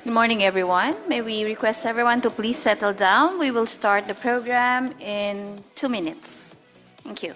Good morning, everyone. May we request everyone to please settle down. We will start the program in 2 minutes. Thank you.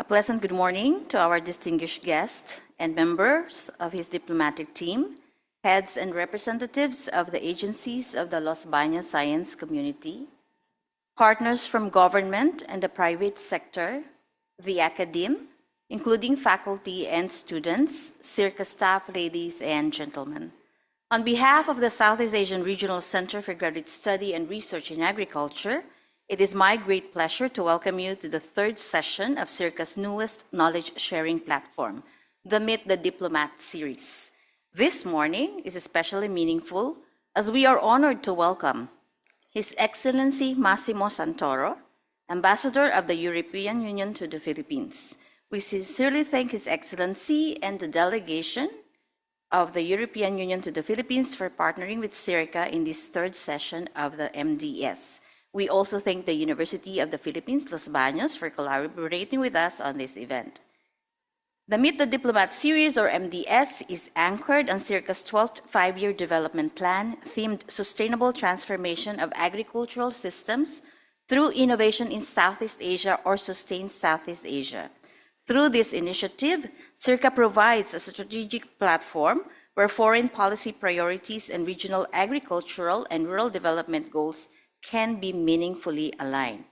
A pleasant good morning to our distinguished guests and members of his diplomatic team, heads and representatives of the agencies of the Los Baños science community, partners from government and the private sector, the academe, including faculty and students, SEARCA staff, ladies and gentlemen. On behalf of the Southeast Asian Regional Center for Graduate Study and Research in Agriculture, it is my great pleasure to welcome you to the third session of SEARCA's newest knowledge-sharing platform, the Meet the Diplomat series. This morning is especially meaningful as we are honored to welcome His Excellency Massimo Santoro, Ambassador of the European Union to the Philippines. We sincerely thank His Excellency and the delegation of the European Union to the Philippines for partnering with SEARCA in this third session of the MDS. We also thank the University of the Philippines, Los Baños, for collaborating with us on this event. The Meet the Diplomat series, or MDS, is anchored on SEARCA's 12th five-year development plan, themed Sustainable Transformation of Agricultural Systems through Innovation in Southeast Asia, or Sustain Southeast Asia. Through this initiative, SEARCA provides a strategic platform where foreign policy priorities and regional agricultural and rural development goals can be meaningfully aligned.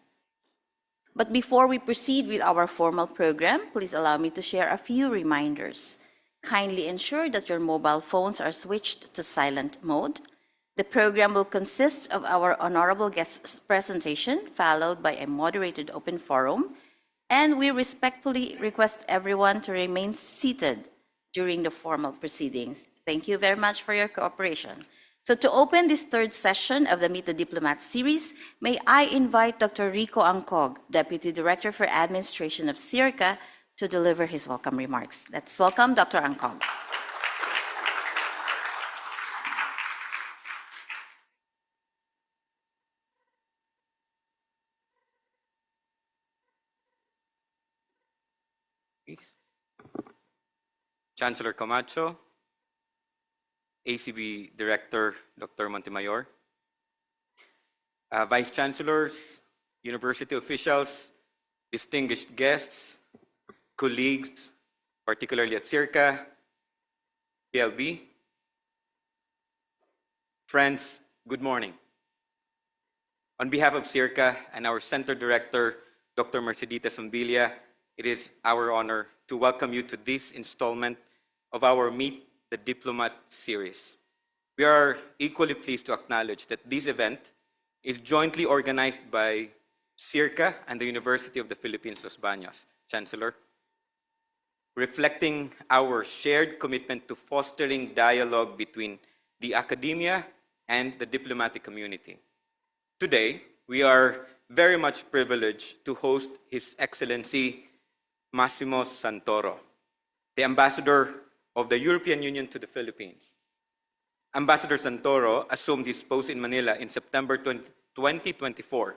But before we proceed with our formal program, please allow me to share a few reminders. Kindly ensure that your mobile phones are switched to silent mode. The program will consist of our honorable guest's presentation, followed by a moderated open forum, and we respectfully request everyone to remain seated during the formal proceedings. Thank you very much for your cooperation. So to open this third session of the Meet the Diplomat series, may I invite Dr. Rico Angcog, Deputy Director for Administration of SEARCA, to deliver his welcome remarks. Let's welcome Dr. Angcog. Chancellor Camacho, ACB Director Dr. Montemayor, Vice Chancellors, university officials, distinguished guests, colleagues, particularly at SEARCA, PLB, friends, good morning. On behalf of SEARCA and our Center Director, Dr. Mercedita Zumbilia, it is our honor to welcome you to this installment of our Meet the Diplomat series. We are equally pleased to acknowledge that this event is jointly organized by SEARCA and the University of the Philippines, Los Baños, Chancellor, reflecting our shared commitment to fostering dialogue between the academia and the diplomatic community. Today, we are very much privileged to host His Excellency Massimo Santoro, the Ambassador of the European Union to the Philippines. Ambassador Santoro assumed his post in Manila in September 2024,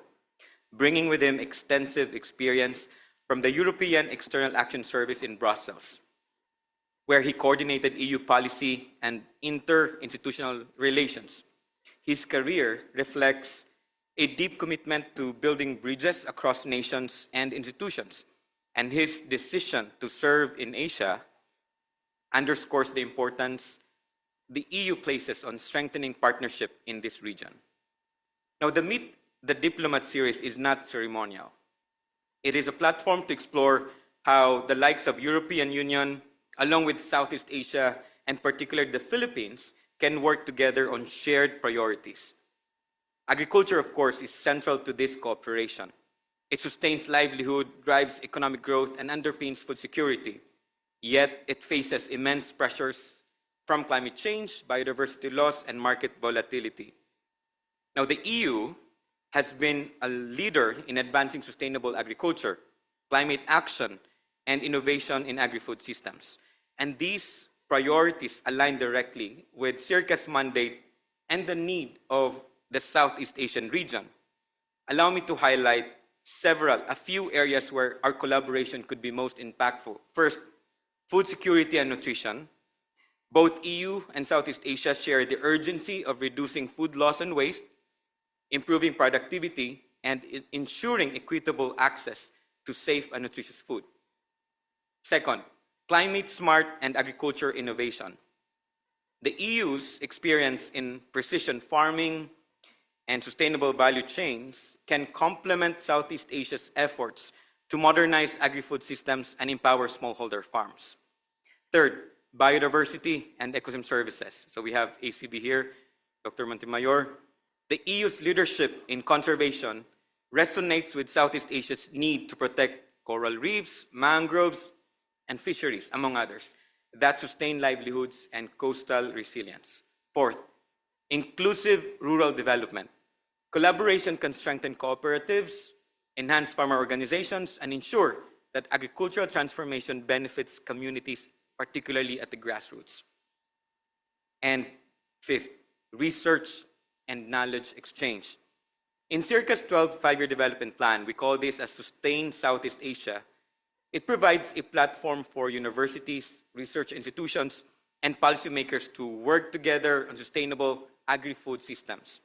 bringing with him extensive experience from the European External Action Service in Brussels, where he coordinated EU policy and interinstitutional relations. His career reflects a deep commitment to building bridges across nations and institutions, and his decision to serve in Asia underscores the importance the EU places on strengthening partnership in this region. Now, the Meet the Diplomat series is not ceremonial. It is a platform to explore how the likes of European Union, along with Southeast Asia, and particularly the Philippines, can work together on shared priorities. Agriculture, of course, is central to this cooperation. It sustains livelihood, drives economic growth, and underpins food security. Yet, it faces immense pressures from climate change, biodiversity loss, and market volatility. Now, the EU has been a leader in advancing sustainable agriculture, climate action, and innovation in agri-food systems. And these priorities align directly with SEARCA's mandate and the need of the Southeast Asian region. Allow me to highlight a few areas where our collaboration could be most impactful. First, food security and nutrition. Both EU and Southeast Asia share the urgency of reducing food loss and waste, improving productivity, and ensuring equitable access to safe and nutritious food. Second, climate smart and agriculture innovation. The EU's experience in precision farming and sustainable value chains can complement Southeast Asia's efforts to modernize agri-food systems and empower smallholder farms. Third, biodiversity and ecosystem services. So we have ACB here, Dr. Montemayor. The EU's leadership in conservation resonates with Southeast Asia's need to protect coral reefs, mangroves, and fisheries, among others, that sustain livelihoods and coastal resilience. Fourth, inclusive rural development. Collaboration can strengthen cooperatives, enhance farmer organizations, and ensure that agricultural transformation benefits communities, particularly at the grassroots. And fifth, research and knowledge exchange. In SEARCA's 12th Five-Year Development Plan, we call this a Sustained Southeast Asia. It provides a platform for universities, research institutions, and policymakers to work together on sustainable agri-food systems.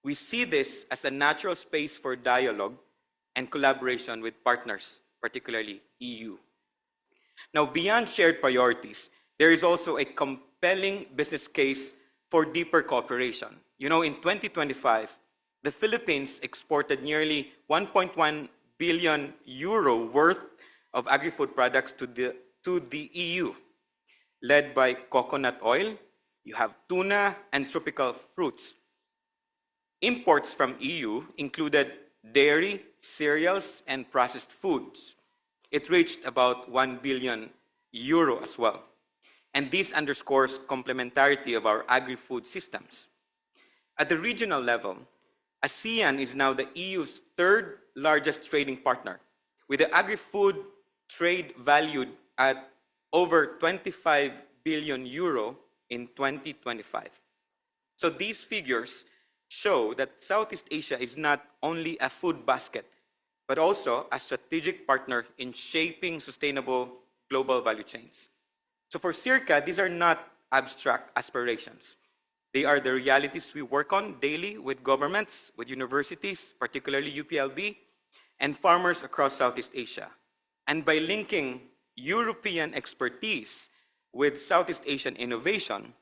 We see this as a natural space for dialogue and collaboration with partners, particularly EU. Now, beyond shared priorities, there is also a compelling business case for deeper cooperation. You know, in 2025, the Philippines exported nearly 1.1 billion euro worth of agri-food products to the EU, led by coconut oil, you have tuna, and tropical fruits. Imports from EU included dairy, cereals, and processed foods. It reached about 1 billion euro as well. And this underscores complementarity of our agri-food systems. At the regional level, ASEAN is now the EU's third largest trading partner, with the agri-food trade valued at over 25 billion euro in 2025. So these figures show that Southeast Asia is not only a food basket, but also a strategic partner in shaping sustainable global value chains. So for SEARCA, these are not abstract aspirations. They are the realities we work on daily with governments, with universities, particularly UPLB, and farmers across Southeast Asia. And by linking European expertise with Southeast Asian innovation,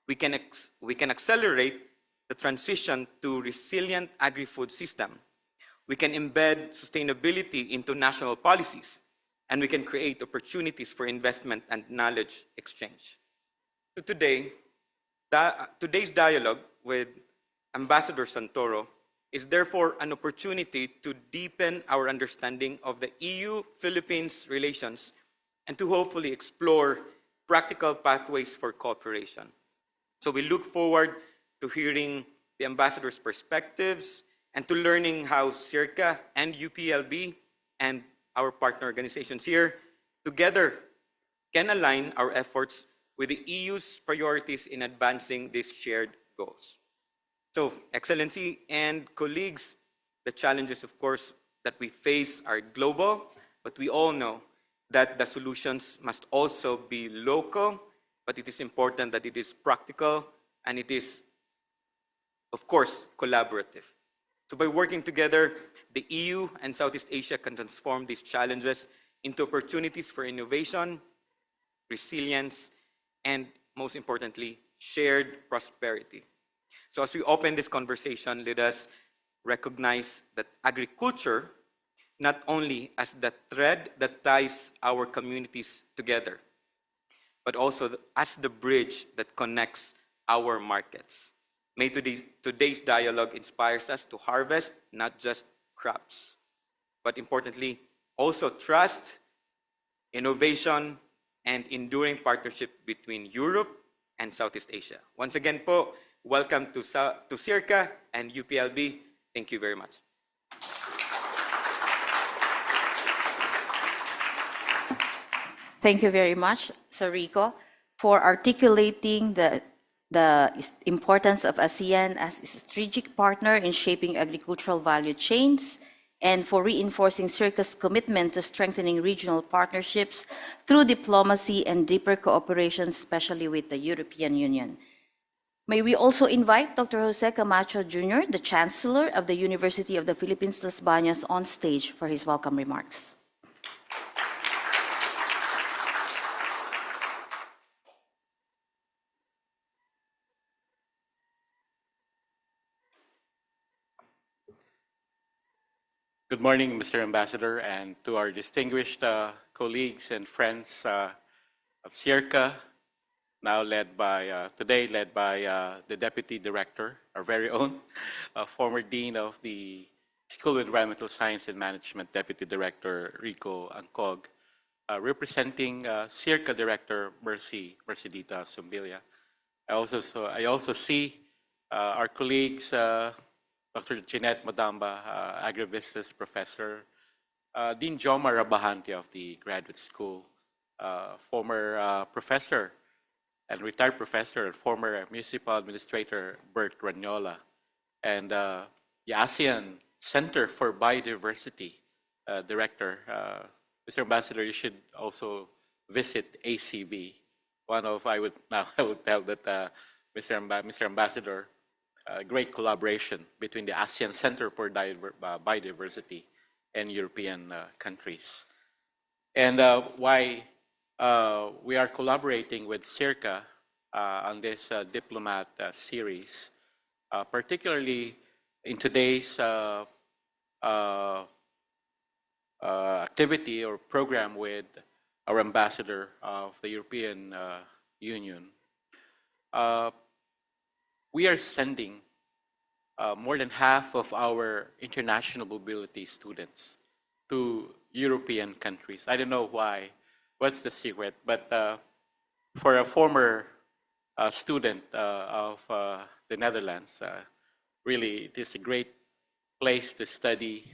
we can accelerate the transition to resilient agri-food system. We can embed sustainability into national policies, and we can create opportunities for investment and knowledge exchange. So today's dialogue with Ambassador Santoro is therefore an opportunity to deepen our understanding of the EU-Philippines relations and to hopefully explore practical pathways for cooperation. So we look forward to hearing the ambassador's perspectives and to learning how SEARCA and UPLB and our partner organizations here together can align our efforts with the EU's priorities in advancing these shared goals. So, Excellency and colleagues, the challenges, of course, that we face are global, but we all know that the solutions must also be local, but it is important that it is practical and it is, of course, collaborative. So by working together, the EU and Southeast Asia can transform these challenges into opportunities for innovation, resilience, and most importantly, shared prosperity. So as we open this conversation, let us recognize that agriculture not only as the thread that ties our communities together, but also as the bridge that connects our markets. May today's dialogue inspires us to harvest not just crops, but importantly, also trust, innovation, and enduring partnership between Europe and Southeast Asia. Once again po, welcome to SEARCA and UPLB. Thank you very much. Thank you very much, Sir Rico, for articulating the importance of ASEAN as a strategic partner in shaping agricultural value chains and for reinforcing SEARCA's commitment to strengthening regional partnerships through diplomacy and deeper cooperation, especially with the European Union. May we also invite Dr. Jose Camacho Jr., the Chancellor of the University of the Philippines, Los Baños, on stage for his welcome remarks. Good morning, Mr. Ambassador, and to our distinguished colleagues and friends of SEARCA, today led by the Deputy Director, our very own, former Dean of the School of Environmental Science and Management, Deputy Director Rico Angcog, representing SEARCA Director Mercedita Zumbilya. I also see our colleagues, Dr. Jeanette Madamba, Agribusiness Professor, Dean Joma Rabahante of the Graduate School, former professor and retired professor and former Municipal Administrator Bert Ranyola, and the ASEAN Center for Biodiversity Director. Mr. Ambassador, you should also visit ACB. I would tell that Mr. Ambassador, great collaboration between the ASEAN Center for Biodiversity and European countries. And why we are collaborating with SEARCA on this Diplomat series, particularly in today's activity or program with our ambassador of the European Union. We are sending more than half of our international mobility students to European countries. I don't know why, what's the secret, but for a former student of the Netherlands, really it is a great place to study,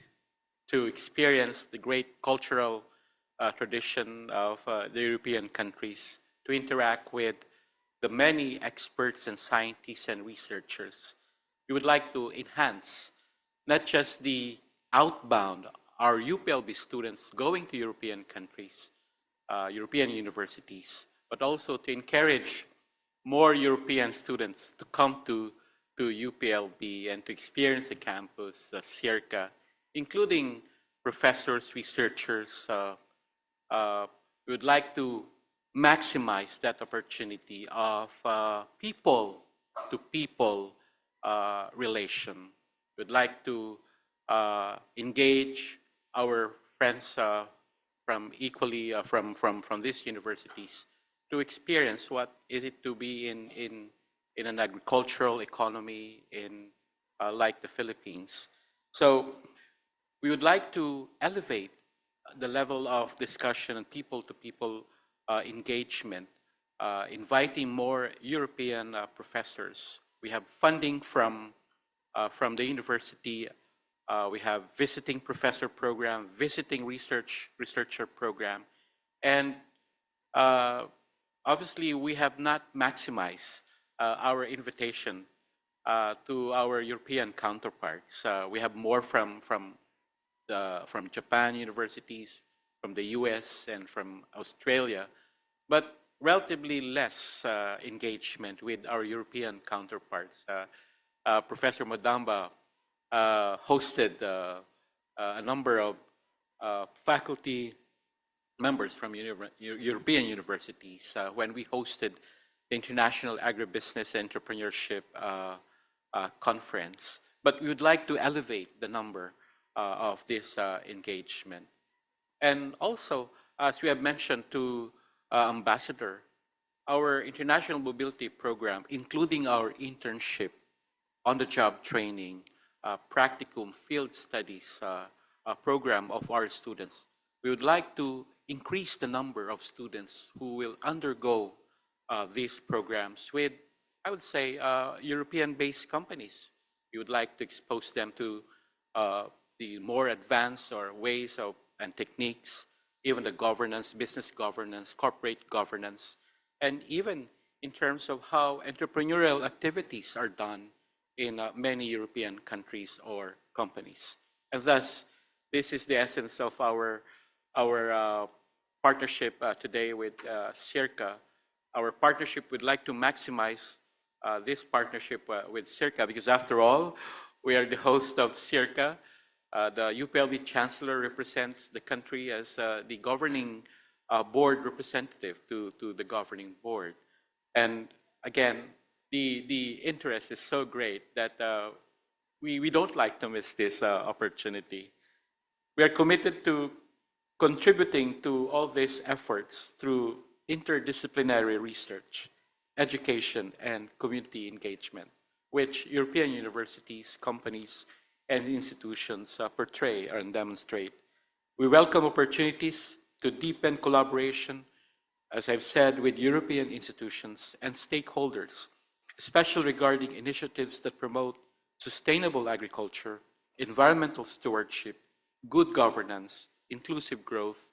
to experience the great cultural tradition of the European countries, to interact with the many experts and scientists and researchers. We would like to enhance not just the outbound, our UPLB students going to European countries, European universities, but also to encourage more European students to come to UPLB and to experience the campus, the SEARCA, including professors, researchers. We would like to maximize that opportunity of people-to-people relation. We'd like to engage our friends from equally from these universities to experience what is it to be in an agricultural economy in like the Philippines. So we would like to elevate the level of discussion and people-to-people engagement, inviting more European professors. We have funding from the university. We have visiting professor program, visiting researcher program, and obviously we have not maximized our invitation to our European counterparts. We have more from Japan universities, from the US, and from Australia, but relatively less engagement with our European counterparts. Professor Modamba hosted a number of faculty members from European universities when we hosted the International Agribusiness Entrepreneurship Conference. But we would like to elevate the number of this engagement. And also, as we have mentioned to Ambassador, our international mobility program, including our internship, on-the-job training, practicum, field studies program of our students, we would like to increase the number of students who will undergo these programs with, I would say, European-based companies. We would like to expose them to the more advanced or ways of and techniques, even the governance, business governance, corporate governance, and even in terms of how entrepreneurial activities are done in many European countries or companies. And thus, this is the essence of our partnership today with SEARCA. Our partnership would like to maximize this partnership with SEARCA because after all, we are the host of SEARCA. The UPLB Chancellor represents the country as the governing board representative to the governing board. And again, the interest is so great that we don't like to miss this opportunity. We are committed to contributing to all these efforts through interdisciplinary research, education, and community engagement, which European universities, companies, and institutions portray and demonstrate. We welcome opportunities to deepen collaboration, as I've said, with European institutions and stakeholders, especially regarding initiatives that promote sustainable agriculture, environmental stewardship, good governance, inclusive growth,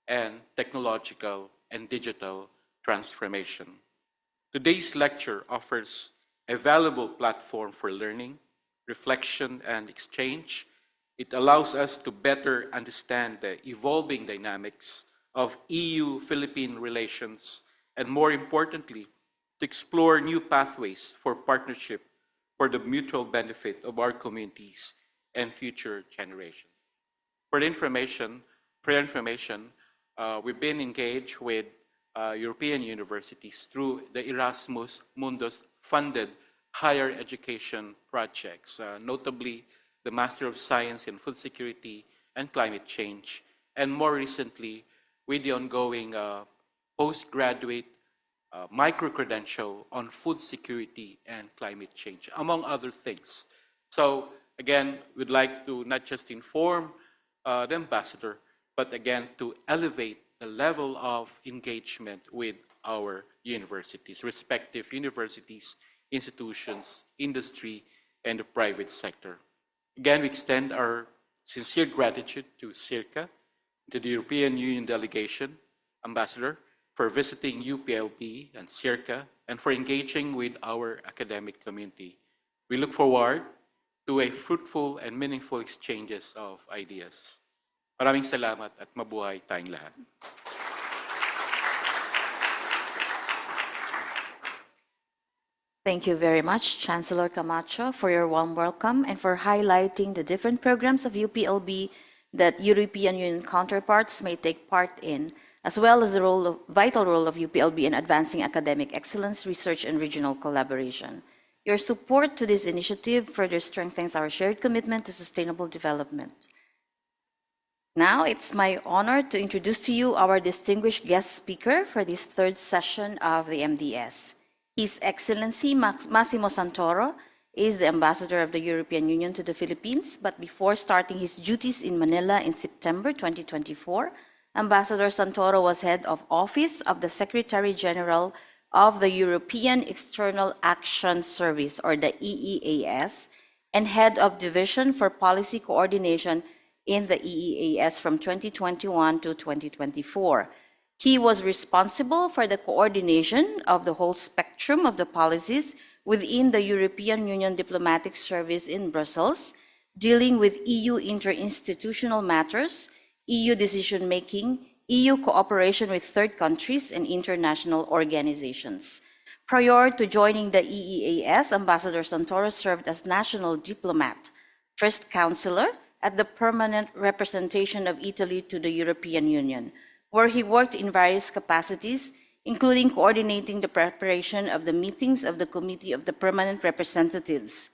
and technological and digital transformation. Today's lecture offers a valuable platform for learning, reflection, and exchange. It allows us to better understand the evolving dynamics of EU-Philippine relations, and more importantly, to explore new pathways for partnership for the mutual benefit of our communities and future generations. For information, we've been engaged with European universities through the Erasmus Mundus funded higher education projects, notably the Master of Science in Food Security and Climate Change, and more recently with the ongoing postgraduate micro-credential on food security and climate change, among other things. So again, we'd like to not just inform the ambassador, but again, to elevate the level of engagement with our universities, respective universities, institutions, industry, and the private sector. Again, we extend our sincere gratitude to SEARCA, to the European Union delegation, Ambassador, for visiting UPLB and SEARCA, and for engaging with our academic community. We look forward to a fruitful and meaningful exchanges of ideas. Maraming salamat at mabuhay tayong lahat. Thank you very much, Chancellor Camacho, for your warm welcome and for highlighting the different programs of UPLB that European Union counterparts may take part in, as well as the vital role of UPLB in advancing academic excellence, research, and regional collaboration. Your support to this initiative further strengthens our shared commitment to sustainable development. Now, it's my honor to introduce to you our distinguished guest speaker for this third session of the MDS. His Excellency Massimo Santoro is the Ambassador of the European Union to the Philippines, but before starting his duties in Manila in September 2024, Ambassador Santoro was head of office of the Secretary General of the European External Action Service, or the EEAS, and head of Division for Policy Coordination in the EEAS from 2021 to 2024. He was responsible for the coordination of the whole spectrum of the policies within the European Union Diplomatic Service in Brussels, dealing with EU interinstitutional matters, EU decision-making, EU cooperation with third countries, and international organizations. Prior to joining the EEAS, Ambassador Santoro served as national diplomat, first counselor at the permanent representation of Italy to the European Union, where he worked in various capacities, including coordinating the preparation of the meetings of the Committee of the Permanent Representatives,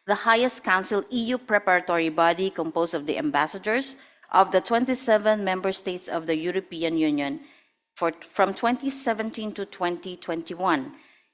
the highest council EU preparatory body composed of the ambassadors of the 27 member states of the European Union from 2017 to 2021.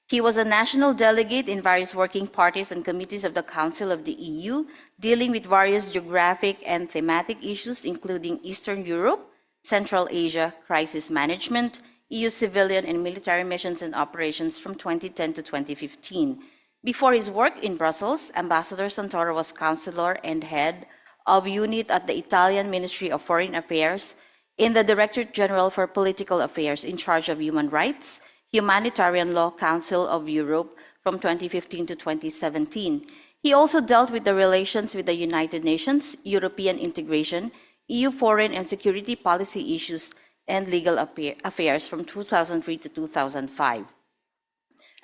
He was a national delegate in various working parties and committees of the Council of the EU, dealing with various geographic and thematic issues, including Eastern Europe, Central Asia, crisis management, EU civilian and military missions and operations from 2010 to 2015. Before his work in Brussels, Ambassador Santoro was counselor and head of unit at the Italian Ministry of Foreign Affairs in the Directorate General for Political Affairs in charge of human rights, Humanitarian Law Council of Europe from 2015 to 2017. He also dealt with the relations with the United Nations, European integration, EU foreign and security policy issues, and legal affairs from 2003 to 2005.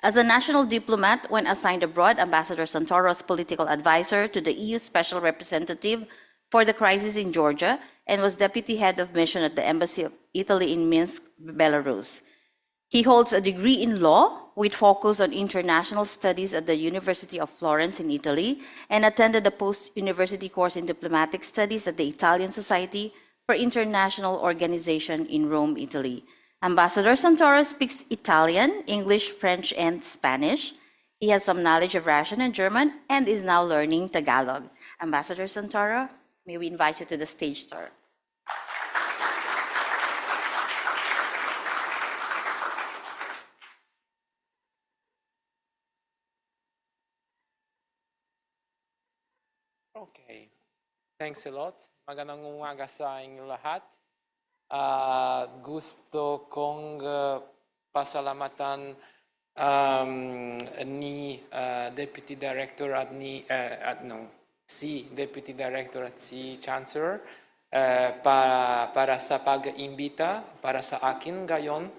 As a national diplomat, when assigned abroad, Ambassador Santoro was political advisor to the EU Special Representative for the crisis in Georgia and was deputy head of mission at the Embassy of Italy in Minsk, Belarus. He holds a degree in law with focus on international studies at the University of Florence in Italy and attended a post-university course in diplomatic studies at the Italian Society for International Organization in Rome, Italy. Ambassador Santoro speaks Italian, English, French, and Spanish. He has some knowledge of Russian and German and is now learning Tagalog. Ambassador Santoro, may we invite you to the stage, sir. Okay, thanks a lot. Magandang umaga sa inyo lahat. Gusto kong pasalamatan ni Deputy Director si Deputy Director at si Chancellor para sa pag-imbita para sa akin ngayon.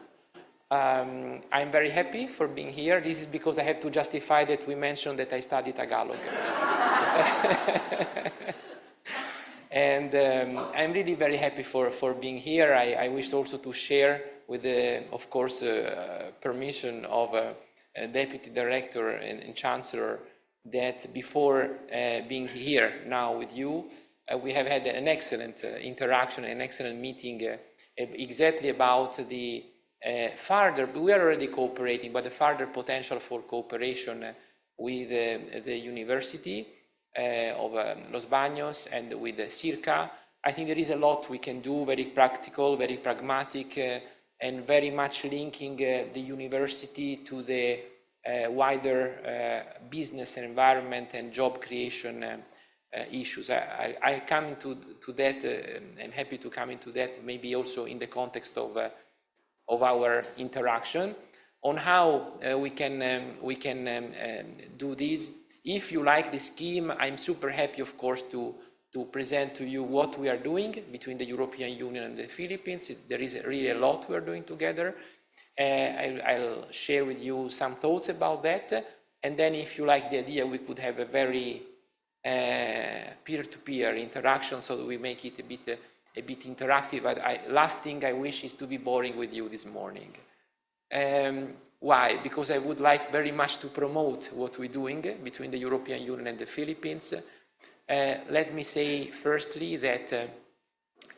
I'm very happy for being here. This is because I have to justify that we mentioned that I study Tagalog. And I'm really very happy for being here. I wish also to share with the, of course, permission of Deputy Director and Chancellor that before being here now with you, we have had an excellent interaction, an excellent meeting exactly about the further, we are already cooperating, but the further potential for cooperation with the University of Los Baños and with SEARCA. I think there is a lot we can do, very practical, very pragmatic, and very much linking the university to the wider business environment and job creation issues. I'll come into that. I'm happy to come into that, maybe also in the context of our interaction on how we can do this. If you like the scheme, I'm super happy, of course, to present to you what we are doing between the European Union and the Philippines. There is really a lot we are doing together. I'll share with you some thoughts about that. And then if you like the idea, we could have a very peer-to-peer interaction so that we make it a bit interactive. But last thing I wish is to be boring with you this morning. Why? Because I would like very much to promote what we're doing between the European Union and the Philippines. Let me say firstly that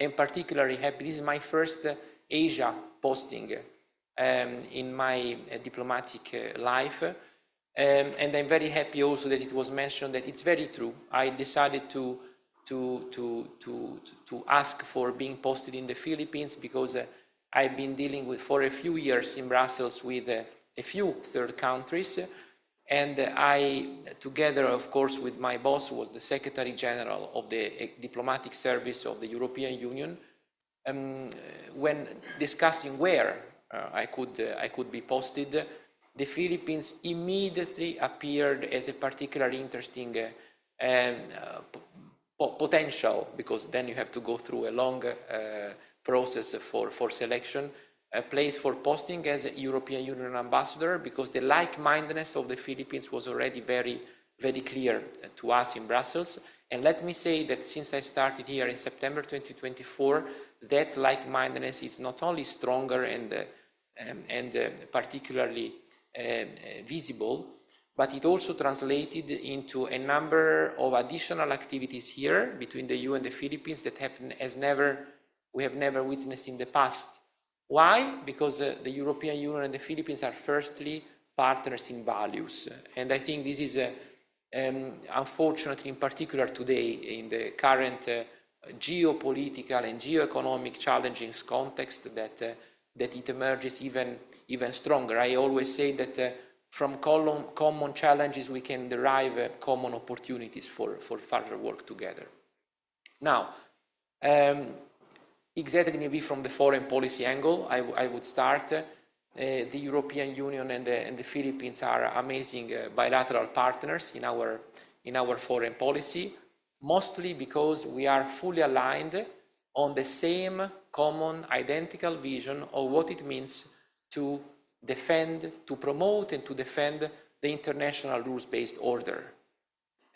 I'm particularly happy. This is my first Asia posting in my diplomatic life. And I'm very happy also that it was mentioned that it's very true. I decided to ask for being posted in the Philippines because I've been dealing with for a few years in Brussels with a few third countries, and I, together of course with my boss, who was the Secretary General of the Diplomatic Service of the European Union, when discussing where I could be posted, the Philippines immediately appeared as a particularly interesting potential, because then you have to go through a long process for selection, a place for posting as a European Union ambassador, because the like-mindedness of the Philippines was already very, very clear to us in Brussels. And let me say that since I started here in September 2024, that like-mindedness is not only stronger and particularly visible, but it also translated into a number of additional activities here between the EU and the Philippines that we have never witnessed in the past. Why? Because the European Union and the Philippines are firstly partners in values. And I think this is, unfortunately, in particular today, in the current geopolitical and geoeconomic challenging context, that it emerges even stronger. I always say that from common challenges we can derive common opportunities for further work together. Now, exactly maybe from the foreign policy angle, I would start. The European Union and the Philippines are amazing bilateral partners in our foreign policy, mostly because we are fully aligned on the same common identical vision of what it means to defend, to promote and to defend the international rules-based order.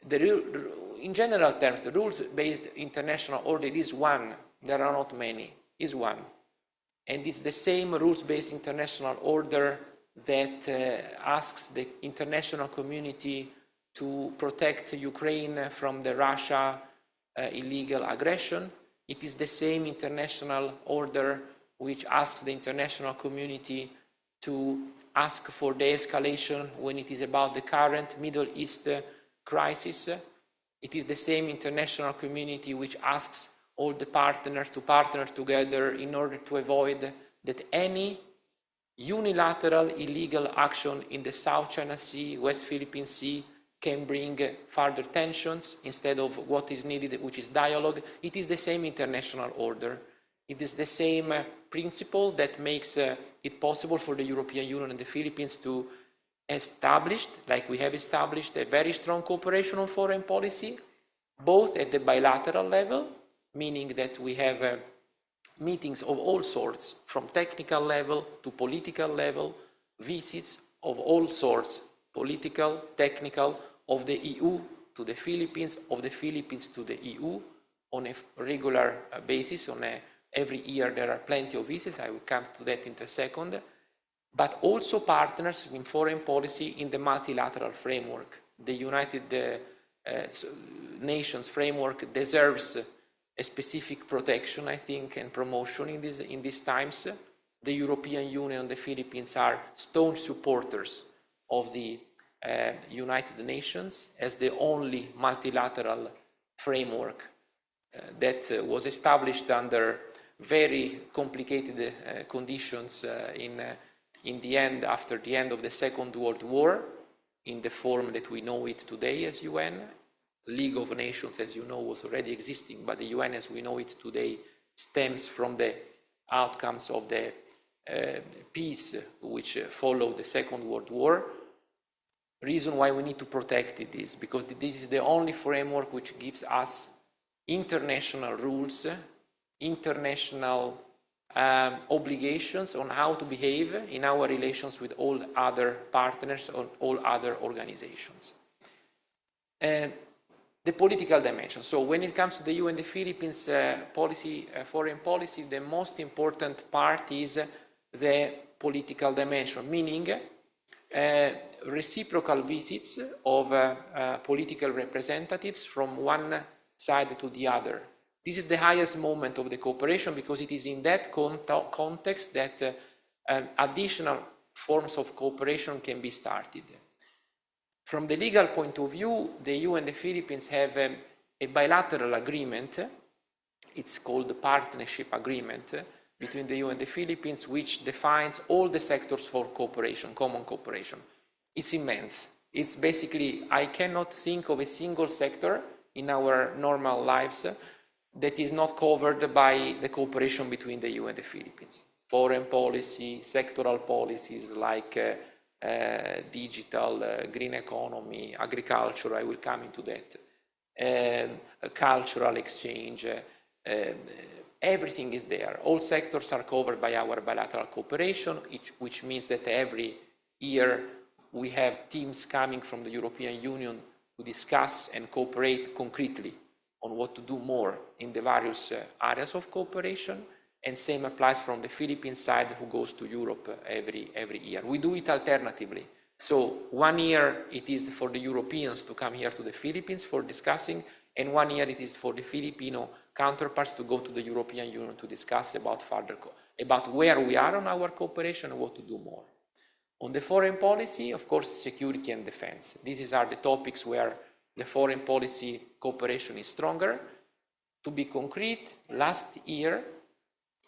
In general terms, the rules-based international order is one. There are not many, is one. And it's the same rules-based international order that asks the international community to protect Ukraine from the Russia illegal aggression. It is the same international order which asks the international community to ask for de-escalation when it is about the current Middle East crisis. It is the same international community which asks all the partners to partner together in order to avoid that any unilateral illegal action in the South China Sea, West Philippine Sea can bring further tensions instead of what is needed, which is dialogue. It is the same international order. It is the same principle that makes it possible for the European Union and the Philippines to establish, like we have established, a very strong cooperation on foreign policy, both at the bilateral level, meaning that we have meetings of all sorts, from technical level to political level, visits of all sorts, political, technical, of the EU to the Philippines, of the Philippines to the EU on a regular basis. Every year there are plenty of visits. I will come to that in a second. But also partners in foreign policy in the multilateral framework. The United Nations framework deserves a specific protection, I think, and promotion in these times. The European Union and the Philippines are staunch supporters of the United Nations as the only multilateral framework that was established under very complicated conditions in the end, after the end of the Second World War, in the form that we know it today as UN. League of Nations, as you know, was already existing, but the UN as we know it today stems from the outcomes of the peace which followed the Second World War. Reason why we need to protect it is because this is the only framework which gives us international rules, international obligations on how to behave in our relations with all other partners or all other organizations. The political dimension. So when it comes to the EU and the Philippines foreign policy, the most important part is the political dimension, meaning reciprocal visits of political representatives from one side to the other. This is the highest moment of the cooperation because it is in that context that additional forms of cooperation can be started. From the legal point of view, the EU and the Philippines have a bilateral agreement. It's called the Partnership Agreement between the EU and the Philippines, which defines all the sectors for cooperation, common cooperation. It's immense. It's basically, I cannot think of a single sector in our normal lives that is not covered by the cooperation between the EU and the Philippines. Foreign policy, sectoral policies like digital, green economy, agriculture, I will come into that, cultural exchange, everything is there. All sectors are covered by our bilateral cooperation, which means that every year we have teams coming from the European Union to discuss and cooperate concretely on what to do more in the various areas of cooperation, and same applies from the Philippine side, who goes to Europe every year. We do it alternatively. So 1 year it is for the Europeans to come here to the Philippines for discussing, and 1 year it is for the Filipino counterparts to go to the European Union to discuss about about where we are on our cooperation and what to do more. On the foreign policy, of course, security and defense. These are the topics where the foreign policy cooperation is stronger. To be concrete, last year,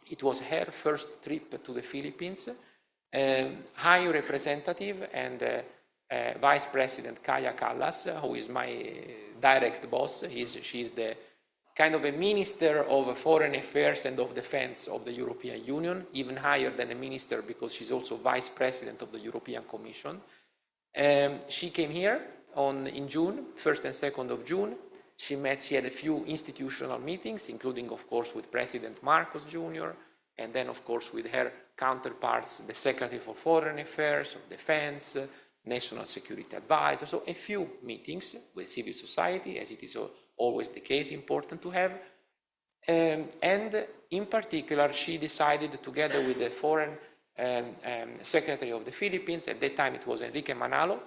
it was her first trip to the Philippines. High Representative and Vice President Kaja Kallas, who is my direct boss, she's the kind of a Minister of Foreign Affairs and of Defense of the European Union, even higher than a minister because she's also Vice President of the European Commission. She came here in June, 1st and 2nd of June. She had a few institutional meetings, including, of course, with President Marcos Jr., and then, of course, with her counterparts, the Secretary for Foreign Affairs, of Defense, National Security Advisor, so a few meetings with civil society, as it is always the case, important to have. And in particular, she decided, together with the Foreign Secretary of the Philippines, at that time it was Enrique Manalo,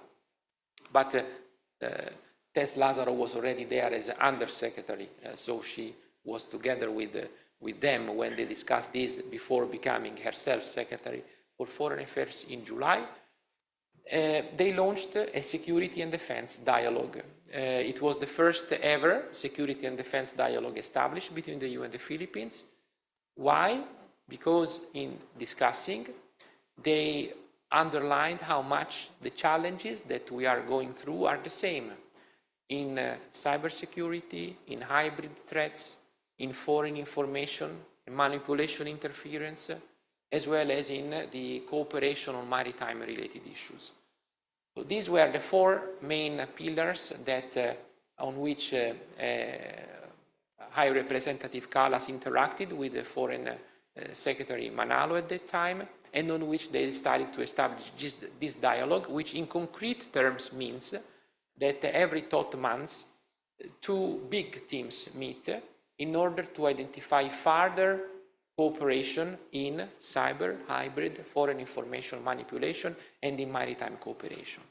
but Tess Lazaro was already there as an undersecretary, so she was together with them when they discussed this before becoming herself Secretary for Foreign Affairs in July. They launched a security and defense dialogue. It was the first ever security and defense dialogue established between the EU and the Philippines. Why? Because in discussing, they underlined how much the challenges that we are going through are the same in cybersecurity, in hybrid threats, in foreign information, manipulation interference, as well as in the cooperation on maritime-related issues. So these were the four main pillars that on which High Representative Kallas interacted with the Foreign Secretary Manalo at that time, and on which they decided to establish this dialogue, which in concrete terms means that every third month, two big teams meet in order to identify further cooperation in cyber, hybrid, foreign information manipulation, and in maritime cooperation.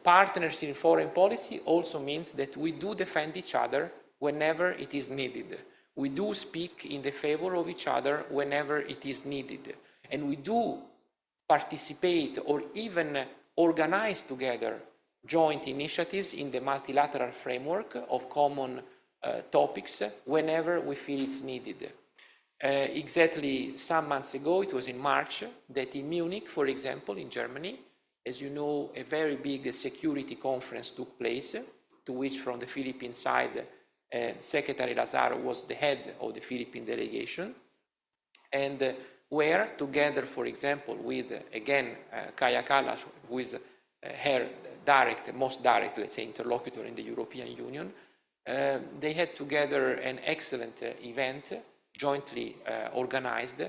Partners in foreign policy also means that we do defend each other whenever it is needed. We do speak in the favor of each other whenever it is needed. And we do participate or even organize together joint initiatives in the multilateral framework of common topics whenever we feel it's needed. Exactly some months ago, it was in March, that in Munich, for example, in Germany, as you know, a very big security conference took place, to which from the Philippine side, Secretary Lazaro was the head of the Philippine delegation, and where, together, for example, with, again, Kaja Kallas, who is her most direct, let's say, interlocutor in the European Union, they had together an excellent event jointly organized,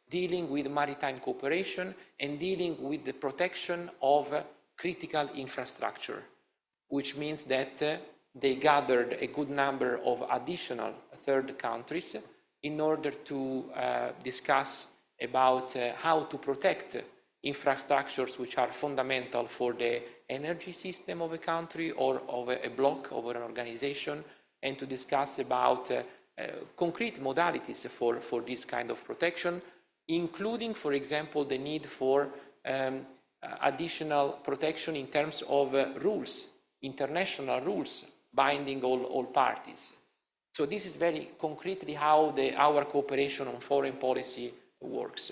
dealing with maritime cooperation and dealing with the protection of critical infrastructure, which means that they gathered a good number of additional third countries in order to discuss about how to protect infrastructures which are fundamental for the energy system of a country or of a bloc, of an organization, and to discuss about concrete modalities for this kind of protection, including, for example, the need for additional protection in terms of rules, international rules, binding all parties. So this is very concretely how our cooperation on foreign policy works.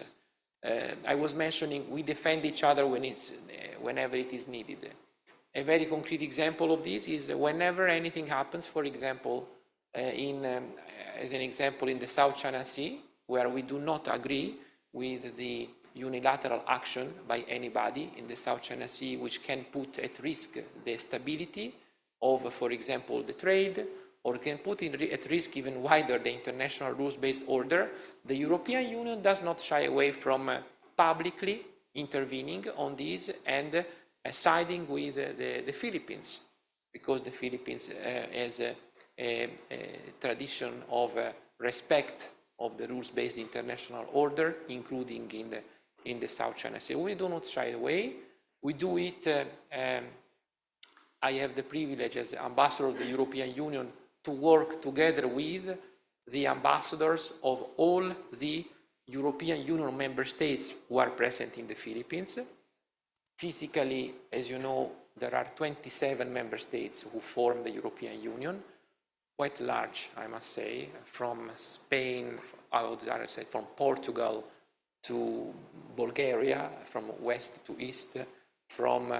I was mentioning we defend each other whenever it is needed. A very concrete example of this is whenever anything happens, for example, as an example in the South China Sea, where we do not agree with the unilateral action by anybody in the South China Sea, which can put at risk the stability of, for example, the trade, or can put at risk even wider the international rules-based order, the European Union does not shy away from publicly intervening on this and siding with the Philippines, because the Philippines has a tradition of respect of the rules-based international order, including in the South China Sea. We do not shy away. We do it. I have the privilege as ambassador of the European Union to work together with the ambassadors of all the European Union member states who are present in the Philippines. Physically, as you know, there are 27 member states who form the European Union, quite large, I must say, from Spain, I would say from Portugal to Bulgaria, from west to east, from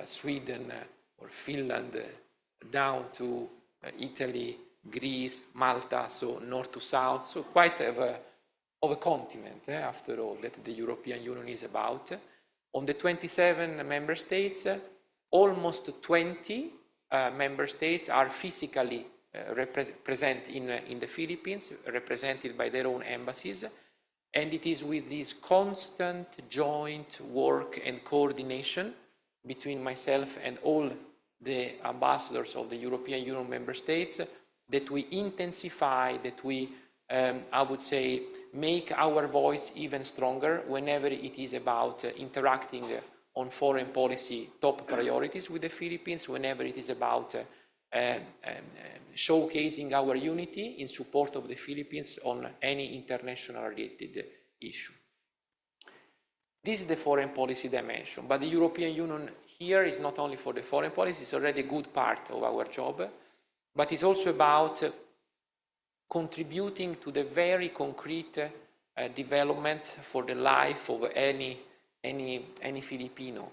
Sweden or Finland down to Italy, Greece, Malta, so north to south, so quite of a continent, after all, that the European Union is about. On the 27 member states, almost 20 member states are physically present in the Philippines, represented by their own embassies, and it is with this constant joint work and coordination between myself and all the ambassadors of the European Union member states that we intensify, that we, I would say, make our voice even stronger whenever it is about interacting on foreign policy top priorities with the Philippines, whenever it is about showcasing our unity in support of the Philippines on any international related issue. This is the foreign policy dimension, but the European Union here is not only for the foreign policy, it's already a good part of our job, but it's also about contributing to the very concrete development for the life of any Filipino.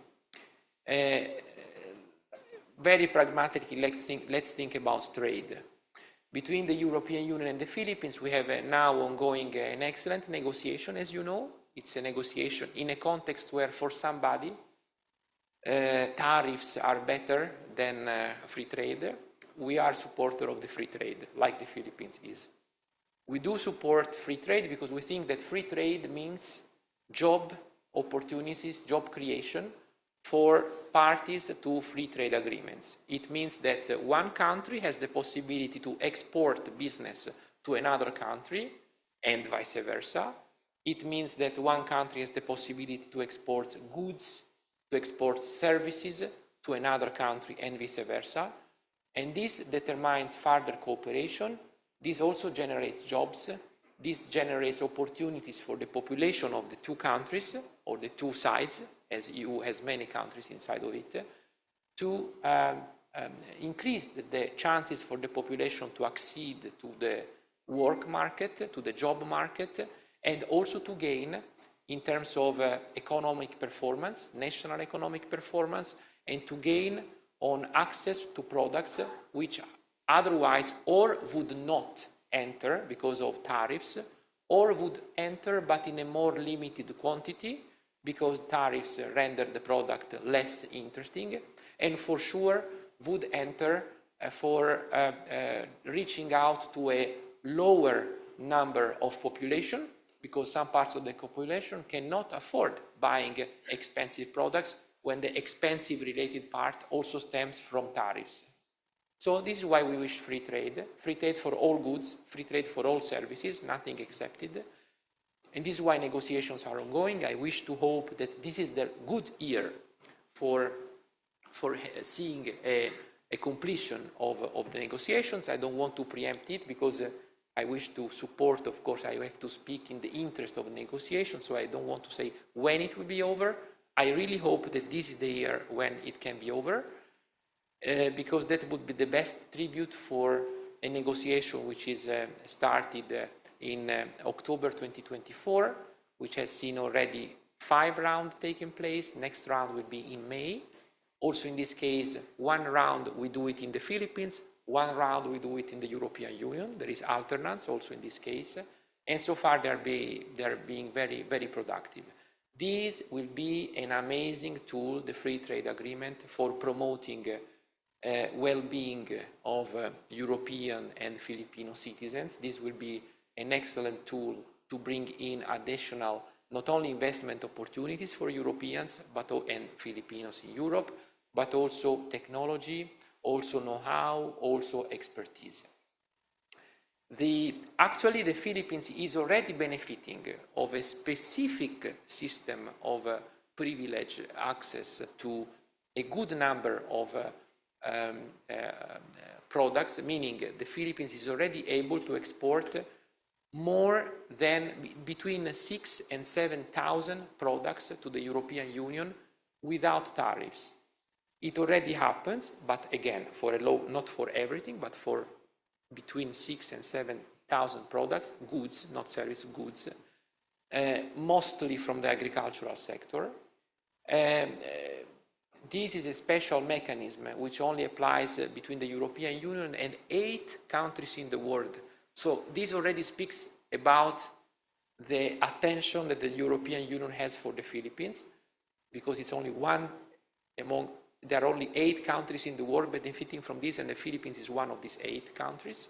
Very pragmatically, let's think about trade. Between the European Union and the Philippines, we have now ongoing an excellent negotiation, as you know. It's a negotiation in a context where, for somebody, tariffs are better than free trade. We are supporter of the free trade, like the Philippines is. We do support free trade because we think that free trade means job opportunities, job creation for parties to free trade agreements. It means that one country has the possibility to export business to another country and vice versa. It means that one country has the possibility to export goods, to export services to another country and vice versa. And this determines further cooperation. This also generates jobs. This generates opportunities for the population of the two countries or the two sides, as EU has many countries inside of it, to increase the chances for the population to accede to the work market, to the job market, and also to gain in terms of economic performance, national economic performance, and to gain on access to products which otherwise or would not enter because of tariffs, or would enter but in a more limited quantity because tariffs render the product less interesting, and for sure would enter for reaching out to a lower number of population, because some parts of the population cannot afford buying expensive products when the expensive related part also stems from tariffs. So this is why we wish free trade for all goods, free trade for all services, nothing excepted. And this is why negotiations are ongoing. I wish to hope that this is the good year for seeing a completion of the negotiations. I don't want to preempt it because I wish to support, of course, I have to speak in the interest of the negotiation, so I don't want to say when it will be over. I really hope that this is the year when it can be over, because that would be the best tribute for a negotiation which is started in October 2024, which has seen already 5 rounds taking place. Next round will be in May. Also in this case, 1 round we do it in the Philippines, 1 round we do it in the European Union. There is alternance also in this case. And so far they are being very, very productive. This will be an amazing tool, the free trade agreement, for promoting well-being of European and Filipino citizens. This will be an excellent tool to bring in additional, not only investment opportunities for Europeans and Filipinos in Europe, but also technology, also know-how, also expertise. Actually, the Philippines is already benefiting of a specific system of privileged access to a good number of products, meaning the Philippines is already able to export more than between 6,000 and 7,000 products to the European Union without tariffs. It already happens, but again, for a low, not for everything, but for between 6,000 and 7,000 products, goods, not service, goods, mostly from the agricultural sector. This is a special mechanism which only applies between the European Union and 8 countries in the world. So this already speaks about the attention that the European Union has for the Philippines, because it's only one among, there are only 8 countries in the world benefiting from this, and the Philippines is one of these 8 countries.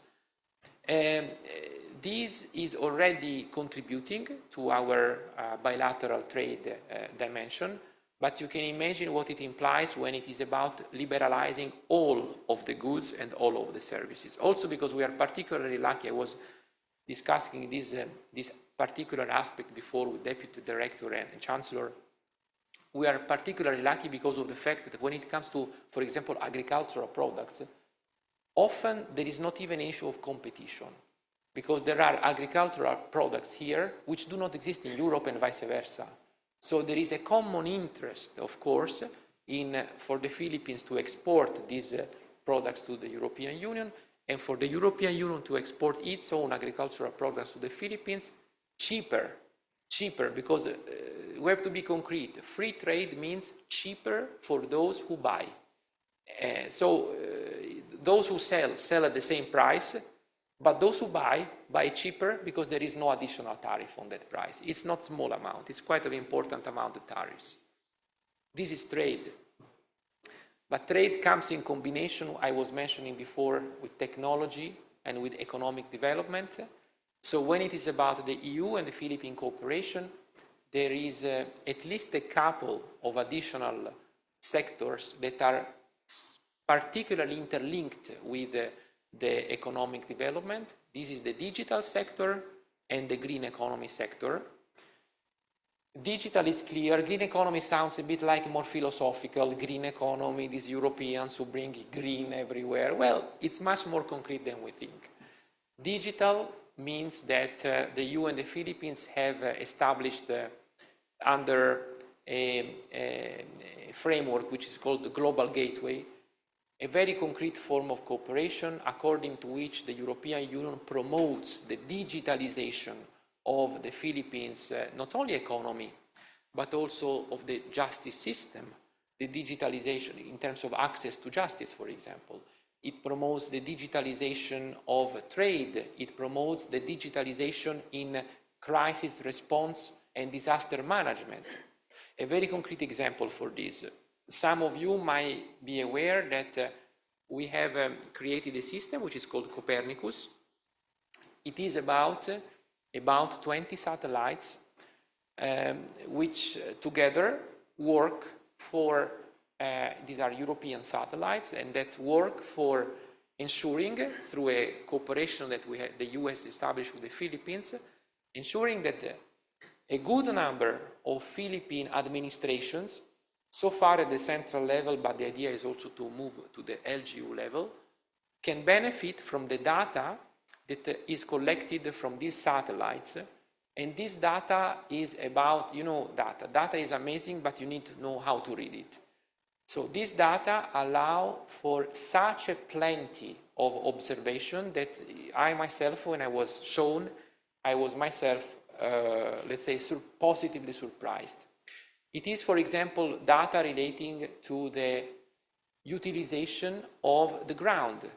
This is already contributing to our bilateral trade dimension, but you can imagine what it implies when it is about liberalizing all of the goods and all of the services. Also because we are particularly lucky, I was discussing this particular aspect before with Deputy Director and Chancellor. We are particularly lucky because of the fact that when it comes to, for example, agricultural products, often there is not even an issue of competition, because there are agricultural products here which do not exist in Europe and vice versa. So there is a common interest, of course, for the Philippines to export these products to the European Union, and for the European Union to export its own agricultural products to the Philippines cheaper, because we have to be concrete. Free trade means cheaper for those who buy. Those who sell at the same price, but those who buy cheaper because there is no additional tariff on that price. It's not a small amount, it's quite an important amount of tariffs. This is trade. But trade comes in combination, I was mentioning before, with technology and with economic development. So when it is about the EU and the Philippine cooperation, there is at least a couple of additional sectors that are particularly interlinked with the economic development. This is the digital sector and the green economy sector. Digital is clear. Green economy sounds a bit like more philosophical. Green economy, these Europeans who bring green everywhere. Well, it's much more concrete than we think. Digital means that the EU and the Philippines have established under a framework which is called the Global Gateway, a very concrete form of cooperation according to which the European Union promotes the digitalization of the Philippines, not only economy, but also of the justice system, the digitalization in terms of access to justice, for example. It promotes the digitalization of trade. It promotes the digitalization in crisis response and disaster management. A very concrete example for this. Some of you might be aware that we have created a system which is called Copernicus. It is about 20 satellites which together work for, these are European satellites, and that work for ensuring, through a cooperation that the US established with the Philippines, ensuring that a good number of Philippine administrations, so far at the central level, but the idea is also to move to the LGU level, can benefit from the data that is collected from these satellites. And this data is about, data. Data is amazing, but you need to know how to read it. So this data allow for such a plenty of observation that I myself, when I was shown, I was myself, let's say, positively surprised. It is, for example, data relating to the utilization of the ground,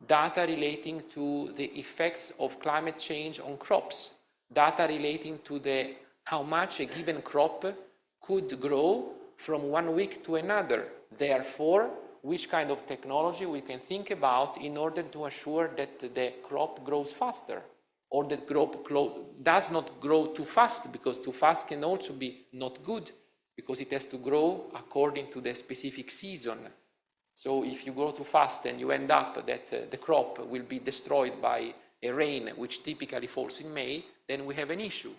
data relating to the effects of climate change on crops, data relating to how much a given crop could grow from one week to another. Therefore, which kind of technology we can think about in order to assure that the crop grows faster, or that crop does not grow too fast, because too fast can also be not good, because it has to grow according to the specific season. So if you grow too fast and you end up that the crop will be destroyed by a rain which typically falls in May, then we have an issue.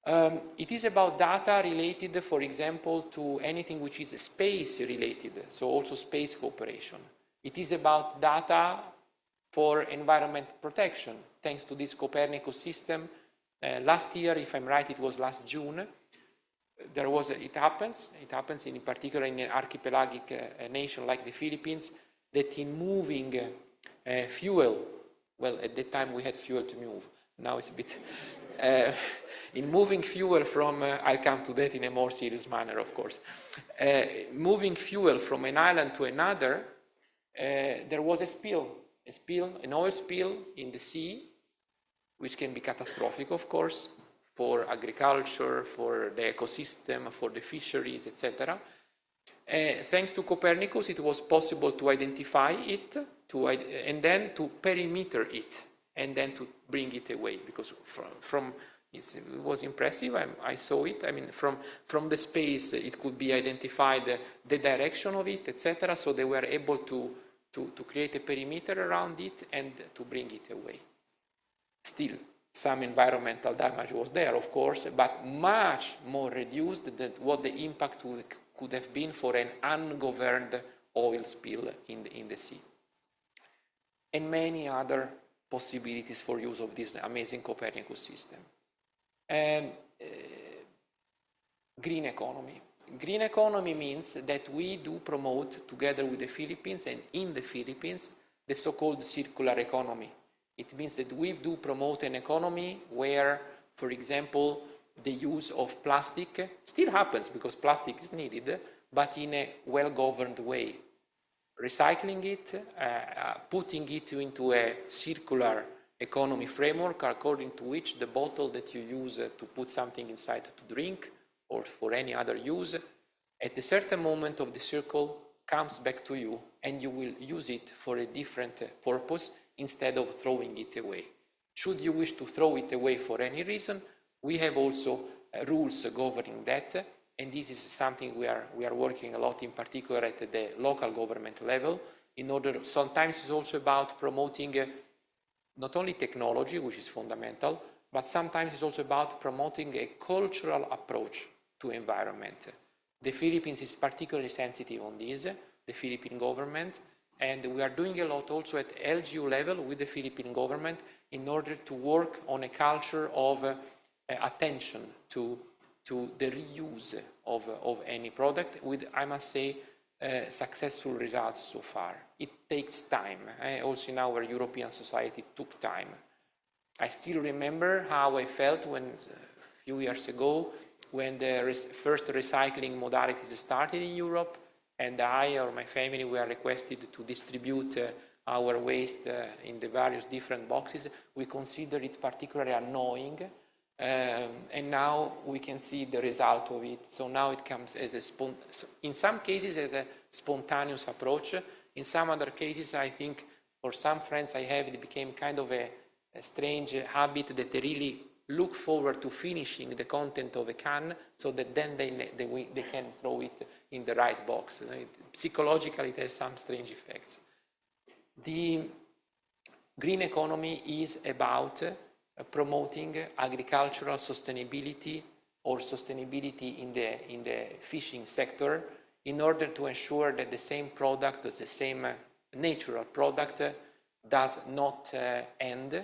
It is about data related, for example, to anything which is space related, so also space cooperation. It is about data for environment protection, thanks to this Copernicus system. Last year, if I'm right, it was last June, it happens in particular in an archipelagic nation like the Philippines, that in moving fuel, well, at that time we had fuel to move, now it's a bit, in moving fuel from, I'll come to that in a more serious manner, of course. Moving fuel from an island to another, there was an oil spill in the sea, which can be catastrophic, of course, for agriculture, for the ecosystem, for the fisheries, etc. Thanks to Copernicus, it was possible to identify it, and then to perimeter it, and then to bring it away, because it was impressive. I saw it. I mean, from the space, it could be identified the direction of it, etc. So they were able to create a perimeter around it and to bring it away. Still, some environmental damage was there, of course, but much more reduced than what the impact could have been for an ungoverned oil spill in the sea. And many other possibilities for use of this amazing Copernicus system. And green economy. Green economy means that we do promote, together with the Philippines and in the Philippines, the so-called circular economy. It means that we do promote an economy where, for example, the use of plastic still happens, because plastic is needed, but in a well-governed way. Recycling it, putting it into a circular economy framework, according to which the bottle that you use to put something inside to drink or for any other use, at a certain moment of the circle comes back to you, and you will use it for a different purpose instead of throwing it away. Should you wish to throw it away for any reason, we have also rules governing that, and this is something we are working a lot, in particular at the local government level, in order, sometimes it's also about promoting not only technology, which is fundamental, but sometimes it's also about promoting a cultural approach to environment. The Philippines is particularly sensitive on this, the Philippine government, and we are doing a lot also at LGU level with the Philippine government in order to work on a culture of attention to the reuse of any product with, I must say, successful results so far. It takes time. Also in our European society, it took time. I still remember how I felt when, a few years ago, when the first recycling modalities started in Europe, and I or my family were requested to distribute our waste in the various different boxes. We considered it particularly annoying, and now we can see the result of it. So now it comes as in some cases as a spontaneous approach. In some other cases, I think, for some friends I have, it became kind of a strange habit that they really look forward to finishing the content of a can so that then they can throw it in the right box. Psychologically, it has some strange effects. The green economy is about promoting agricultural sustainability or sustainability in the fishing sector in order to ensure that the same product, the same natural product, does not end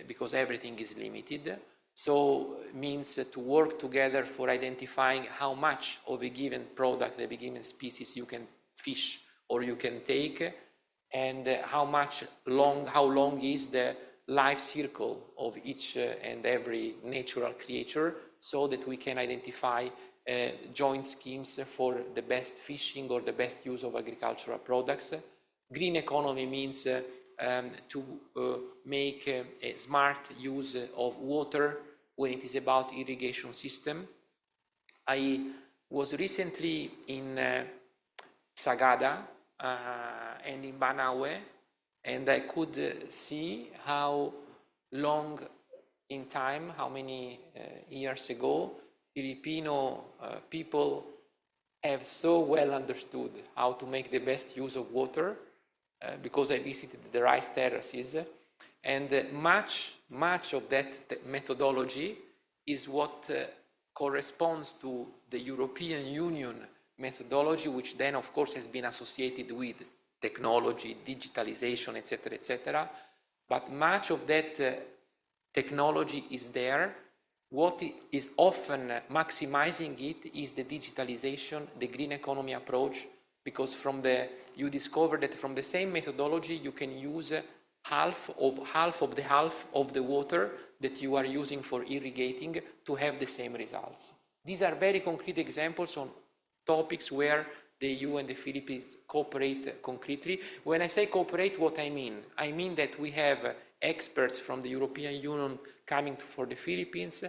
because everything is limited. So it means to work together for identifying how much of a given product, of a given species you can fish or you can take, and how long is the life circle of each and every natural creature, so that we can identify joint schemes for the best fishing or the best use of agricultural products. Green economy means to make a smart use of water when it is about irrigation system. I was recently in Sagada and in Banaue, and I could see how long in time, how many years ago, Filipino people have so well understood how to make the best use of water, because I visited the rice terraces, and much of that methodology is what corresponds to the European Union methodology, which then of course has been associated with technology, digitalization, etc., etc. But much of that technology is there. What is often maximizing it is the digitalization, the green economy approach, because you discover that from the same methodology you can use half of the water that you are using for irrigating to have the same results. These are very concrete examples on topics where the EU and the Philippines cooperate concretely. When I say cooperate, what I mean? I mean that we have experts from the European Union coming for the Philippines,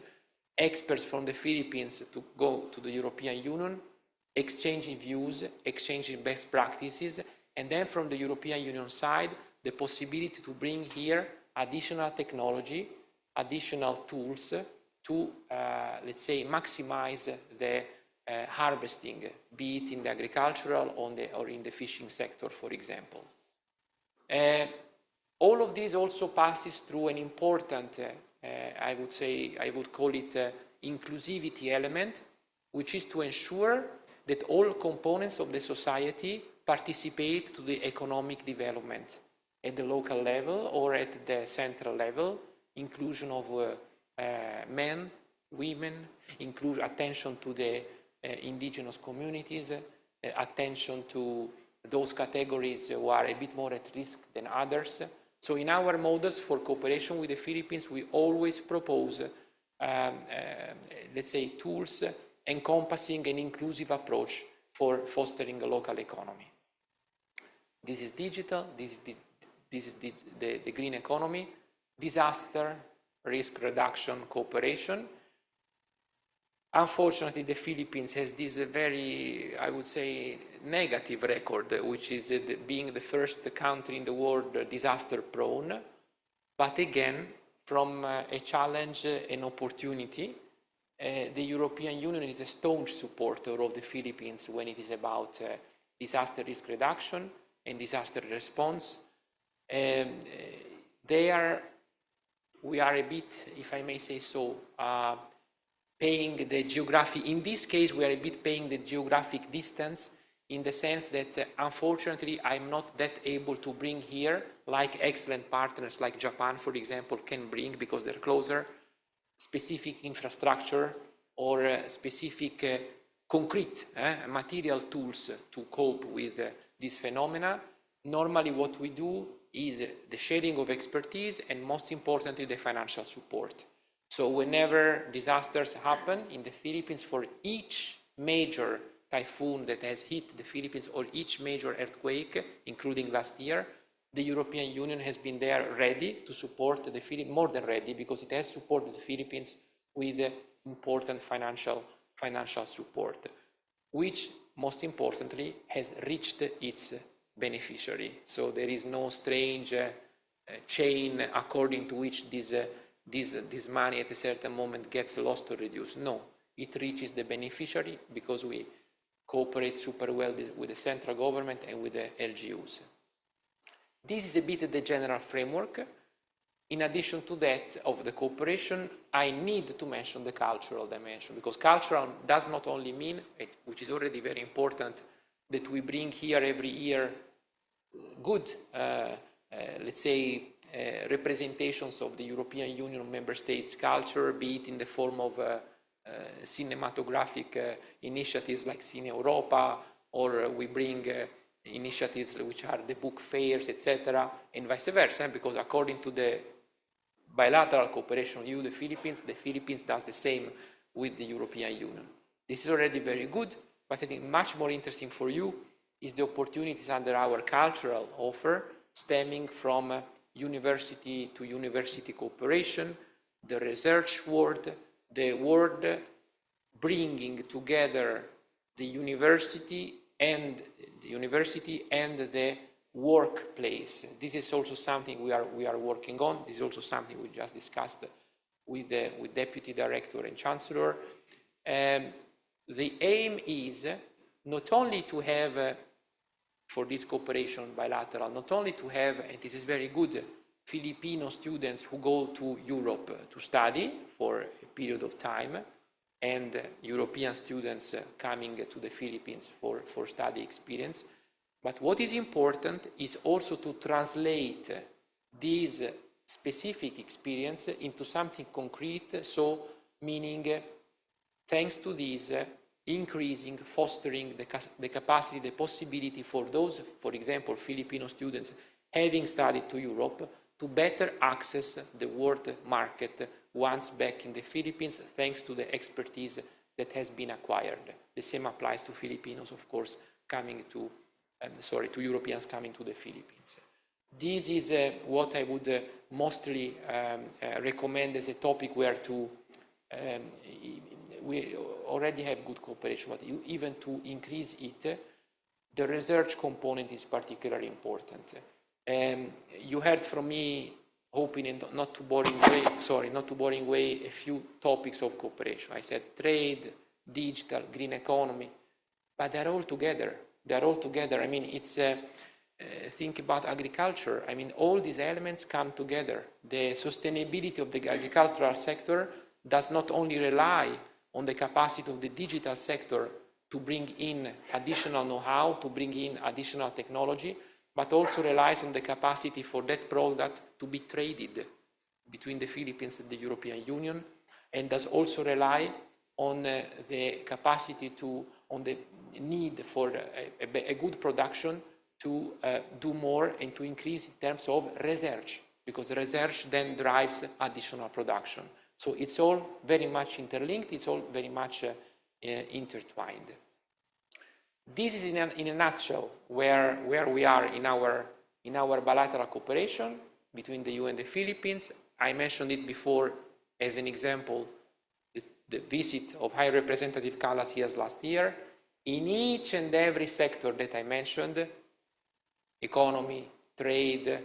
experts from the Philippines to go to the European Union, exchanging views, exchanging best practices, and then from the European Union side, the possibility to bring here additional technology, additional tools to, let's say, maximize the harvesting, be it in the agricultural or in the fishing sector, for example. All of this also passes through an important, I would call it inclusivity element, which is to ensure that all components of the society participate to the economic development at the local level or at the central level, inclusion of men, women, attention to the indigenous communities, attention to those categories who are a bit more at risk than others. So in our models for cooperation with the Philippines, we always propose, let's say, tools encompassing an inclusive approach for fostering a local economy. This is digital, this is the green economy, disaster, risk reduction, cooperation. Unfortunately, the Philippines has this very, I would say, negative record, which is being the first country in the world disaster prone. But again, from a challenge and opportunity, the European Union is a staunch supporter of the Philippines when it is about disaster risk reduction and disaster response. We are a bit, if I may say so, paying the geographic, in this case, we are a bit paying the geographic distance in the sense that, unfortunately, I'm not that able to bring here, like excellent partners like Japan, for example, can bring because they're closer, specific infrastructure or specific concrete material tools to cope with this phenomena. Normally, what we do is the sharing of expertise and, most importantly, the financial support. So whenever disasters happen in the Philippines, for each major typhoon that has hit the Philippines or each major earthquake, including last year, the European Union has been there ready to support the Philippines, more than ready, because it has supported the Philippines with important financial support, which most importantly has reached its beneficiary. So there is no strange chain according to which this money at a certain moment gets lost or reduced. No, it reaches the beneficiary because we cooperate super well with the central government and with the LGUs. This is a bit the general framework. In addition to that, of the cooperation, I need to mention the cultural dimension, because cultural does not only mean, which is already very important, that we bring here every year good, let's say, representations of the European Union member states' culture, be it in the form of cinematographic initiatives like Cine Europa, or we bring initiatives which are the book fairs, etc., and vice versa, because according to the bilateral cooperation EU, the Philippines does the same with the European Union. This is already very good, but I think much more interesting for you is the opportunities under our cultural offer stemming from university to university cooperation, the research world, the world bringing together the university and the workplace. This is also something we are working on. This is also something we just discussed with Deputy Director and Chancellor. The aim is not only to have, for this cooperation bilateral, not only to have, and this is very good, Filipino students who go to Europe to study for a period of time, and European students coming to the Philippines for study experience. But what is important is also to translate this specific experience into something concrete, so meaning, thanks to this, increasing, fostering the capacity, the possibility for those, for example, Filipino students having studied to Europe, to better access the world market once back in the Philippines, thanks to the expertise that has been acquired. The same applies to Filipinos, of course, coming to, to Europeans coming to the Philippines. This is what I would mostly recommend as a topic where to, we already have good cooperation, but even to increase it, the research component is particularly important. You heard from me, hoping in not too boring way, a few topics of cooperation. I said trade, digital, green economy, but they're all together. They're all together. I mean, it's think about agriculture. I mean, all these elements come together. The sustainability of the agricultural sector does not only rely on the capacity of the digital sector to bring in additional know-how, to bring in additional technology, but also relies on the capacity for that product to be traded between the Philippines and the European Union, and does also rely on the capacity to, on the need for a good production to do more and to increase in terms of research, because research then drives additional production. So it's all very much interlinked, it's all very much intertwined. This is in a nutshell where we are in our bilateral cooperation between the EU and the Philippines. I mentioned it before as an example, the visit of High Representative Callas here last year. In each and every sector that I mentioned, economy, trade,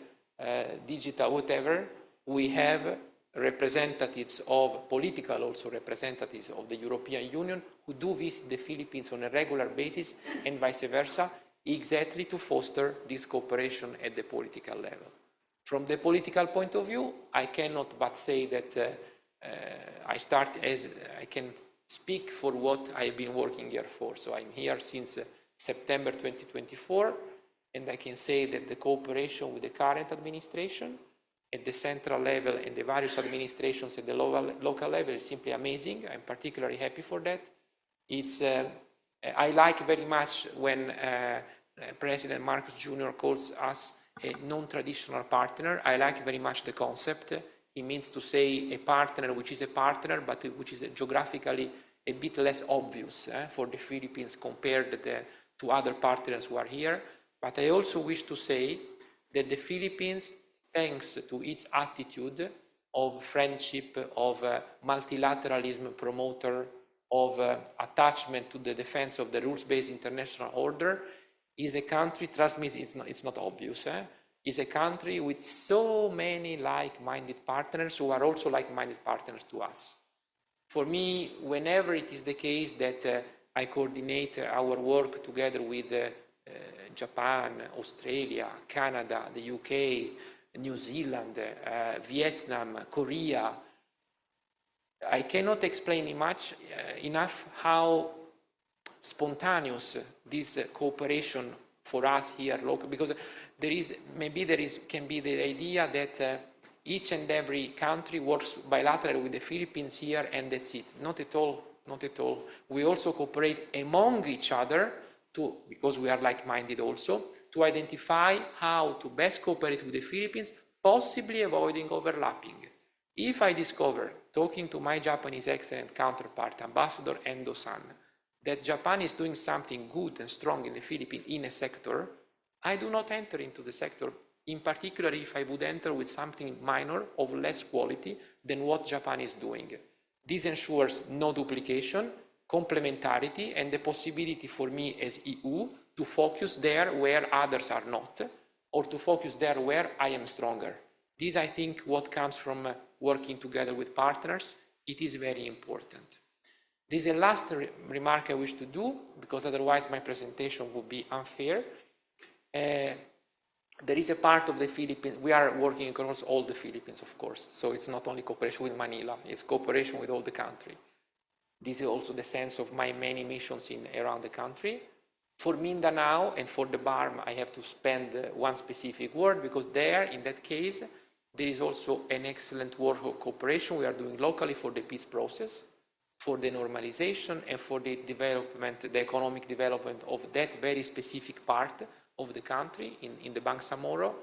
digital, whatever, we have representatives of, political also representatives of the European Union who do visit the Philippines on a regular basis, and vice versa, exactly to foster this cooperation at the political level. From the political point of view, I cannot but say that I can speak for what I've been working here for. So I'm here since September 2024, and I can say that the cooperation with the current administration at the central level and the various administrations at the local level is simply amazing. I'm particularly happy for that. It's, I like very much when President Marcos Jr. calls us a non-traditional partner. I like very much the concept. It means to say a partner which is a partner, but which is geographically a bit less obvious for the Philippines compared to other partners who are here. But I also wish to say that the Philippines, thanks to its attitude of friendship, of multilateralism promoter, of attachment to the defense of the rules-based international order, is a country, trust me, it's not obvious, is a country with so many like-minded partners who are also like-minded partners to us. For me, whenever it is the case that I coordinate our work together with Japan, Australia, Canada, the UK, New Zealand, Vietnam, Korea, I cannot explain enough how spontaneous this cooperation for us here local, because can be the idea that each and every country works bilaterally with the Philippines here and that's it. Not at all, not at all. We also cooperate among each other because we are like-minded also, to identify how to best cooperate with the Philippines, possibly avoiding overlapping. If I discover, talking to my Japanese excellent counterpart, Ambassador Endo-san, that Japan is doing something good and strong in the Philippines in a sector, I do not enter into the sector, in particular if I would enter with something minor of less quality than what Japan is doing. This ensures no duplication, complementarity, and the possibility for me as EU to focus there where others are not, or to focus there where I am stronger. This, I think, what comes from working together with partners. It is very important. This is the last remark I wish to do, because otherwise my presentation would be unfair. There is a part of the Philippines, we are working across all the Philippines, of course, so it's not only cooperation with Manila, it's cooperation with all the country. This is also the sense of my many missions around the country. For Mindanao and for the BARM, I have to spend one specific word, because there, in that case, there is also an excellent work of cooperation we are doing locally for the peace process, for the normalization, and for the development, the economic development of that very specific part of the country in the Bangsamoro.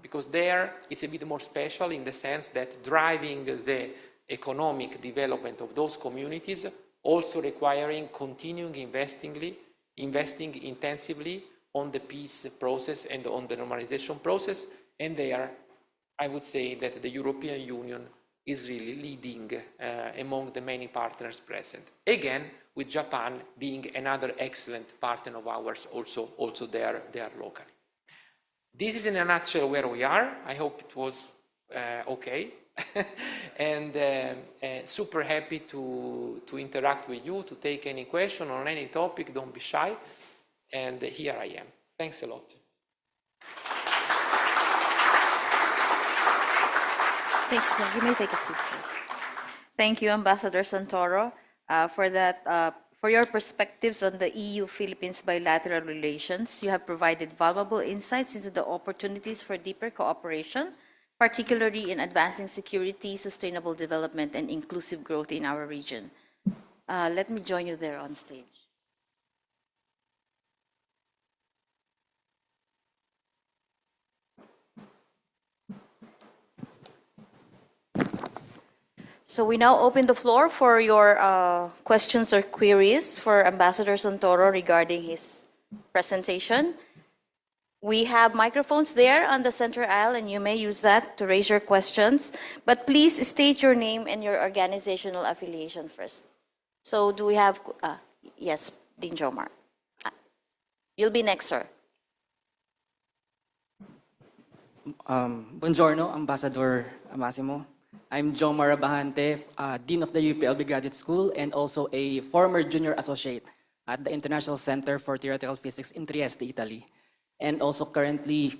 Because there it's a bit more special in the sense that driving the economic development of those communities also requiring continuing investing intensively on the peace process and on the normalization process. And there, I would say that the European Union is really leading among the many partners present. Again, with Japan being another excellent partner of ours, also there locally. This is in a nutshell where we are. I hope it was okay. And super happy to interact with you, to take any question on any topic, don't be shy. And here I am. Thanks a lot. Thank you, sir. You may take a seat, sir. Thank you, Ambassador Santoro, for your perspectives on the EU-Philippines bilateral relations. You have provided valuable insights into the opportunities for deeper cooperation, particularly in advancing security, sustainable development, and inclusive growth in our region. Let me join you there on stage. So we now open the floor for your questions or queries for Ambassador Santoro regarding his presentation. We have microphones there on the center aisle, and you may use that to raise your questions. But please state your name and your organizational affiliation first. So do we have, yes, Dean Jomar. You'll be next, sir. Buongiorno, Ambassador Massimo. I'm Jomar Abahante, Dean of the UPLB Graduate School and also a former junior associate at the International Center for Theoretical Physics in Trieste, Italy, and also currently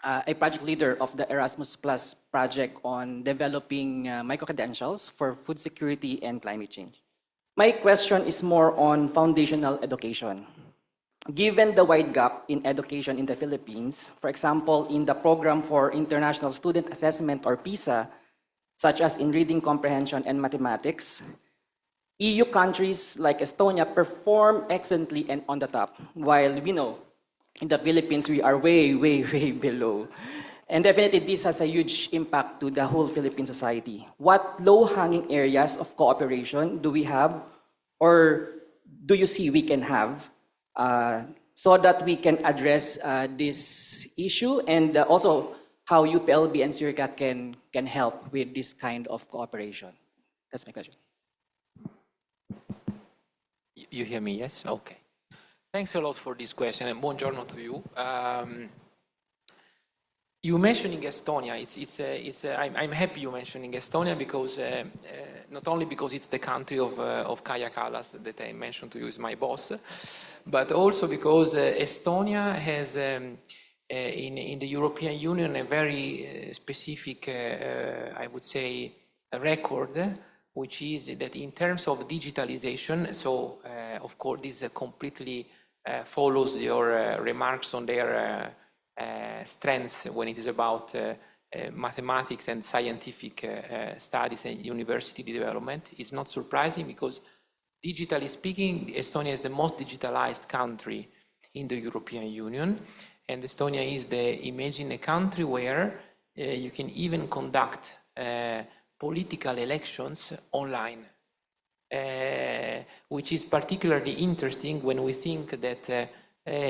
a project leader of the Erasmus Plus project on developing micro-credentials for food security and climate change. My question is more on foundational education. Given the wide gap in education in the Philippines, for example, in the Program for International Student Assessment or PISA, such as in reading comprehension and mathematics, EU countries like Estonia perform excellently and on the top, while we know in the Philippines we are way, way, way below. And definitely this has a huge impact to the whole Philippine society. What low-hanging areas of cooperation do we have, or do you see we can have, so that we can address this issue, and also how UPLB and SEARCA can help with this kind of cooperation? That's my question. You hear me, yes? Okay. Thanks a lot for this question, and buongiorno to you. You mentioning Estonia, I'm happy you mentioning Estonia because not only because it's the country of Kaja Kallas that I mentioned to you is my boss, but also because Estonia has in the European Union a very specific, I would say, a record, which is that in terms of digitalization, so of course this completely follows your remarks on their strengths when it is about mathematics and scientific studies and university development. It's not surprising because, digitally speaking, Estonia is the most digitalized country in the European Union, and Estonia is imagine a country where you can even conduct political elections online, which is particularly interesting when we think that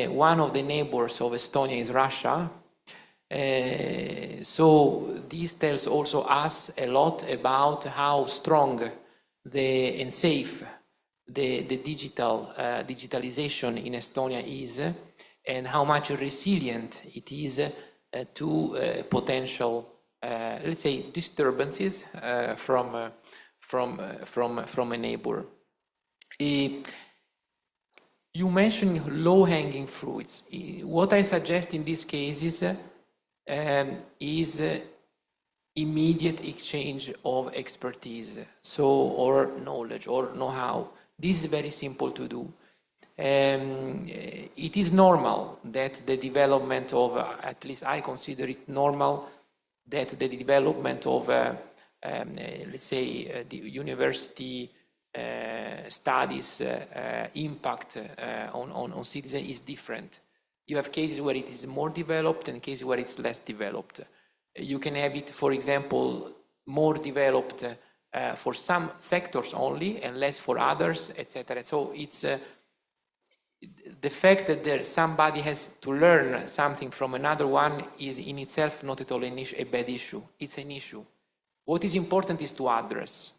one of the neighbors of Estonia is Russia. So this tells also us a lot about how strong and safe the digitalization in Estonia is, and how much resilient it is to potential, let's say, disturbances from a neighbor. You mentioned low-hanging fruits. What I suggest in this case is immediate exchange of expertise, or knowledge or know-how. This is very simple to do. It is normal that the development of, at least I consider it normal, that the development of, let's say, the university studies impact on citizens is different. You have cases where it is more developed and cases where it's less developed. You can have it, for example, more developed for some sectors only and less for others, etc. So it's the fact that somebody has to learn something from another one is in itself not at all a bad issue. It's an issue. What is important is to address.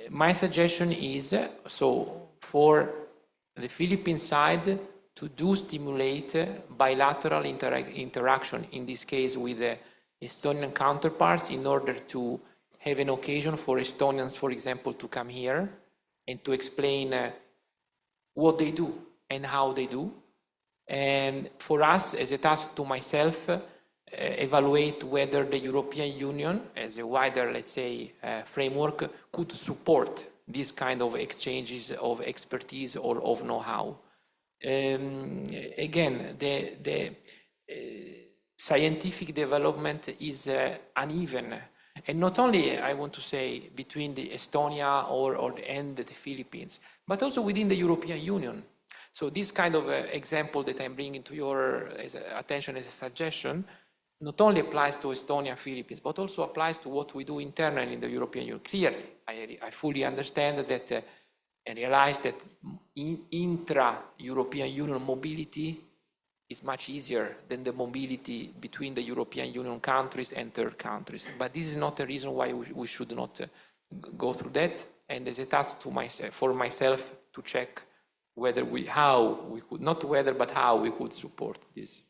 My suggestion is, so for the Philippine side, to stimulate bilateral interaction, in this case with the Estonian counterparts, in order to have an occasion for Estonians, for example, to come here and to explain what they do and how they do. And for us, as a task to myself, evaluate whether the European Union, as a wider, let's say, framework, could support this kind of exchanges of expertise or of know-how. Again, the scientific development is uneven, and not only, I want to say, between the Estonia and the Philippines, but also within the European Union. So this kind of example that I'm bringing to your attention as a suggestion not only applies to Estonia, Philippines, but also applies to what we do internally in the European Union. Clearly, I fully understand that and realize that intra-European Union mobility is much easier than the mobility between the European Union countries and third countries. But this is not a reason why we should not go through that. And as a task for myself to check whether how we could support this.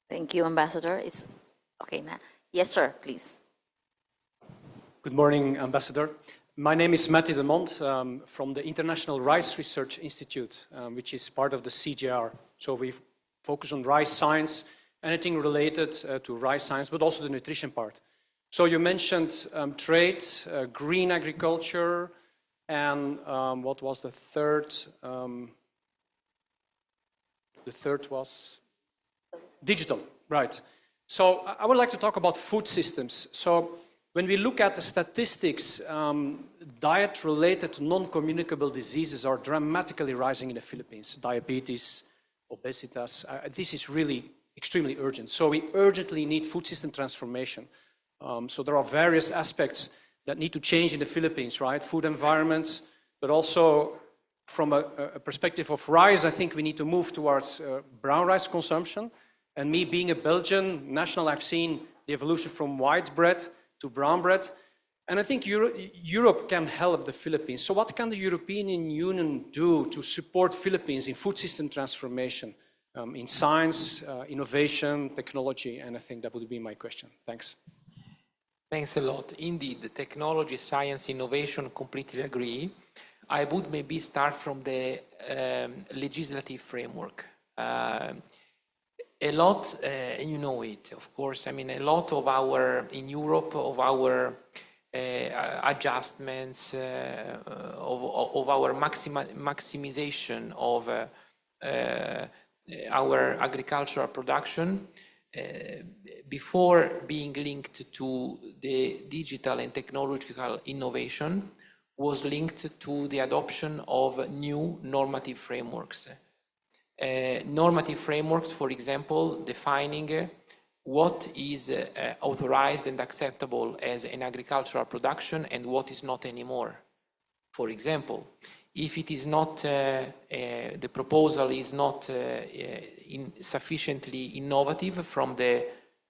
Thank you, Ambassador. It's okay now. Yes, sir, please. Good morning, Ambassador. My name is Matti de Mont from the International Rice Research Institute, which is part of the CGR. So we focus on rice science, anything related to rice science, but also the nutrition part. So you mentioned trade, green agriculture, and what was the third? The third was digital, right. So I would like to talk about food systems. So when we look at the statistics, diet-related non-communicable diseases are dramatically rising in the Philippines. Diabetes, obesity, this is really extremely urgent. So we urgently need food system transformation. So there are various aspects that need to change in the Philippines, right? Food environments, but also from a perspective of rice, I think we need to move towards brown rice consumption. And me being a Belgian national, I've seen the evolution from white bread to brown bread. And I think Europe can help the Philippines. So what can the European Union do to support Philippines in food system transformation? in science, innovation, technology, and I think that would be my question. Thanks. Thanks a lot. Indeed, the technology, science, innovation, completely agree. I would maybe start from the legislative framework. A lot, and you know it, of course, I mean, a lot of our, in Europe, of our adjustments, of our maximization of our agricultural production, before being linked to the digital and technological innovation, was linked to the adoption of new normative frameworks. Normative frameworks, for example, defining what is authorized and acceptable as an agricultural production and what is not anymore. For example, if it is not, the proposal is not sufficiently innovative from the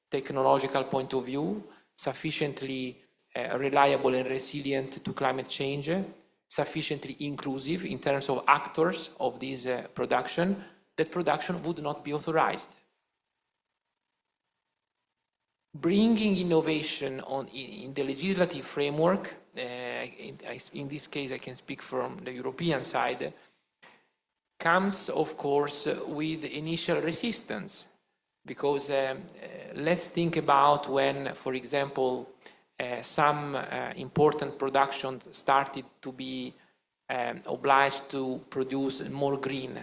technological point of view, sufficiently reliable and resilient to climate change, sufficiently inclusive in terms of actors of this production, that production would not be authorized. Bringing innovation in the legislative framework, in this case I can speak from the European side, comes of course with initial resistance. Because let's think about when, for example, some important productions started to be obliged to produce more green.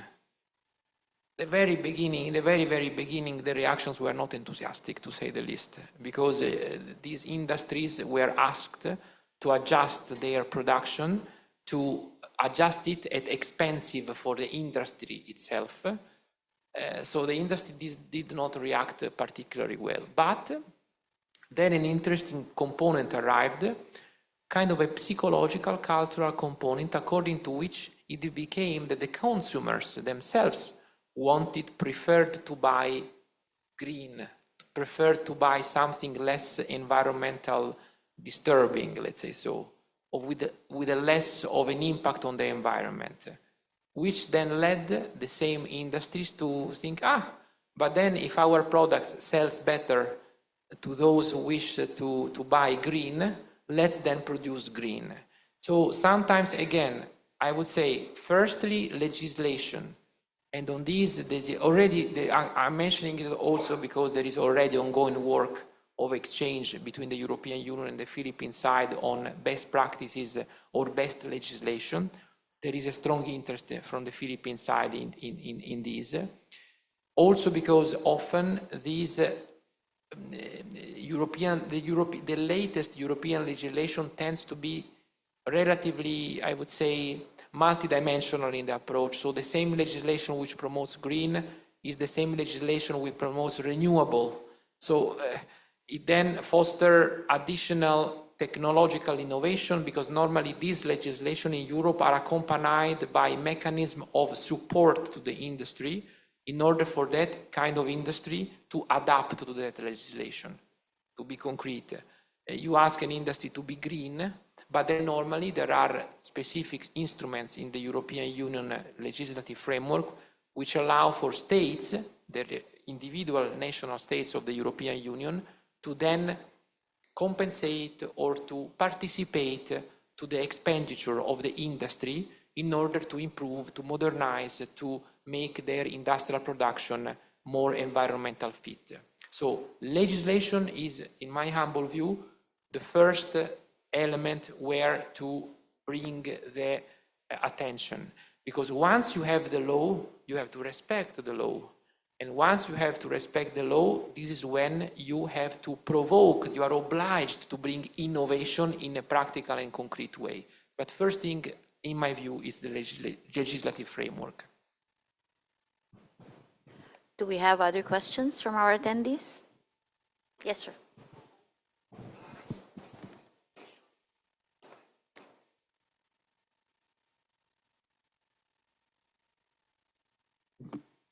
In the very beginning, the reactions were not enthusiastic, to say the least, because these industries were asked to adjust their production, to adjust it at expensive for the industry itself. So the industry did not react particularly well. But then an interesting component arrived, kind of a psychological, cultural component, according to which it became that the consumers themselves preferred to buy green, preferred to buy something less environmental disturbing, let's say so, or with a less of an impact on the environment, which then led the same industries to think, but then if our products sells better to those who wish to buy green, let's then produce green. So sometimes, again, I would say, firstly, legislation. And on this, there's already, I'm mentioning it also because there is already ongoing work of exchange between the European Union and the Philippine side on best practices or best legislation. There is a strong interest from the Philippine side in this. Also because often these the latest European legislation tends to be relatively, I would say, multidimensional in the approach. So the same legislation which promotes green is the same legislation which promotes renewable. So it then fosters additional technological innovation, because normally these legislation in Europe are accompanied by mechanism of support to the industry in order for that kind of industry to adapt to that legislation. To be concrete, you ask an industry to be green, but then normally there are specific instruments in the European Union legislative framework which allow for states, the individual national states of the European Union, to then compensate or to participate to the expenditure of the industry in order to improve, to modernize, to make their industrial production more environmental fit. So legislation is, in my humble view, the first element where to bring the attention. Because once you have the law, you have to respect the law. And once you have to respect the law, this is when you have to provoke, you are obliged to bring innovation in a practical and concrete way. But first thing, in my view, is the legislative framework. Do we have other questions from our attendees? Yes, sir.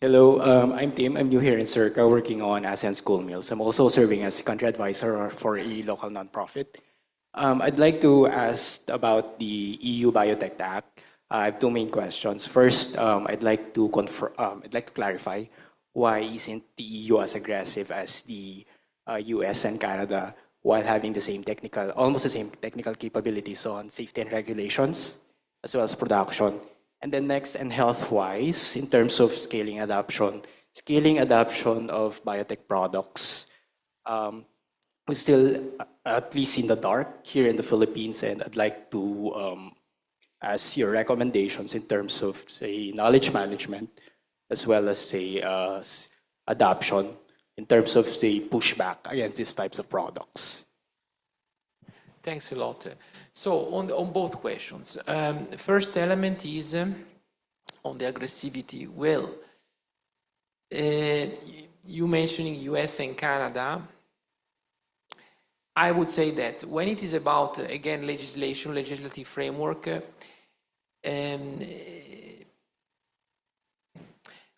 Hello, I'm Tim. I'm new here in SEARCA, working on ASEAN school meals. I'm also serving as country advisor for a local nonprofit. I'd like to ask about the EU Biotech Act. I have two main questions. First, I'd like to clarify why isn't the EU as aggressive as the US and Canada while having the same technical, almost the same technical capabilities on safety and regulations, as well as production? And then next, and health-wise, in terms of scaling adoption of biotech products, we're still at least in the dark here in the Philippines, and I'd like to ask your recommendations in terms of, say, knowledge management, as well as, say, adoption, in terms of, say, pushback against these types of products. Thanks a lot. So on both questions, first element is on the aggressivity. Well, you mentioning US and Canada, I would say that when it is about, again, legislative framework,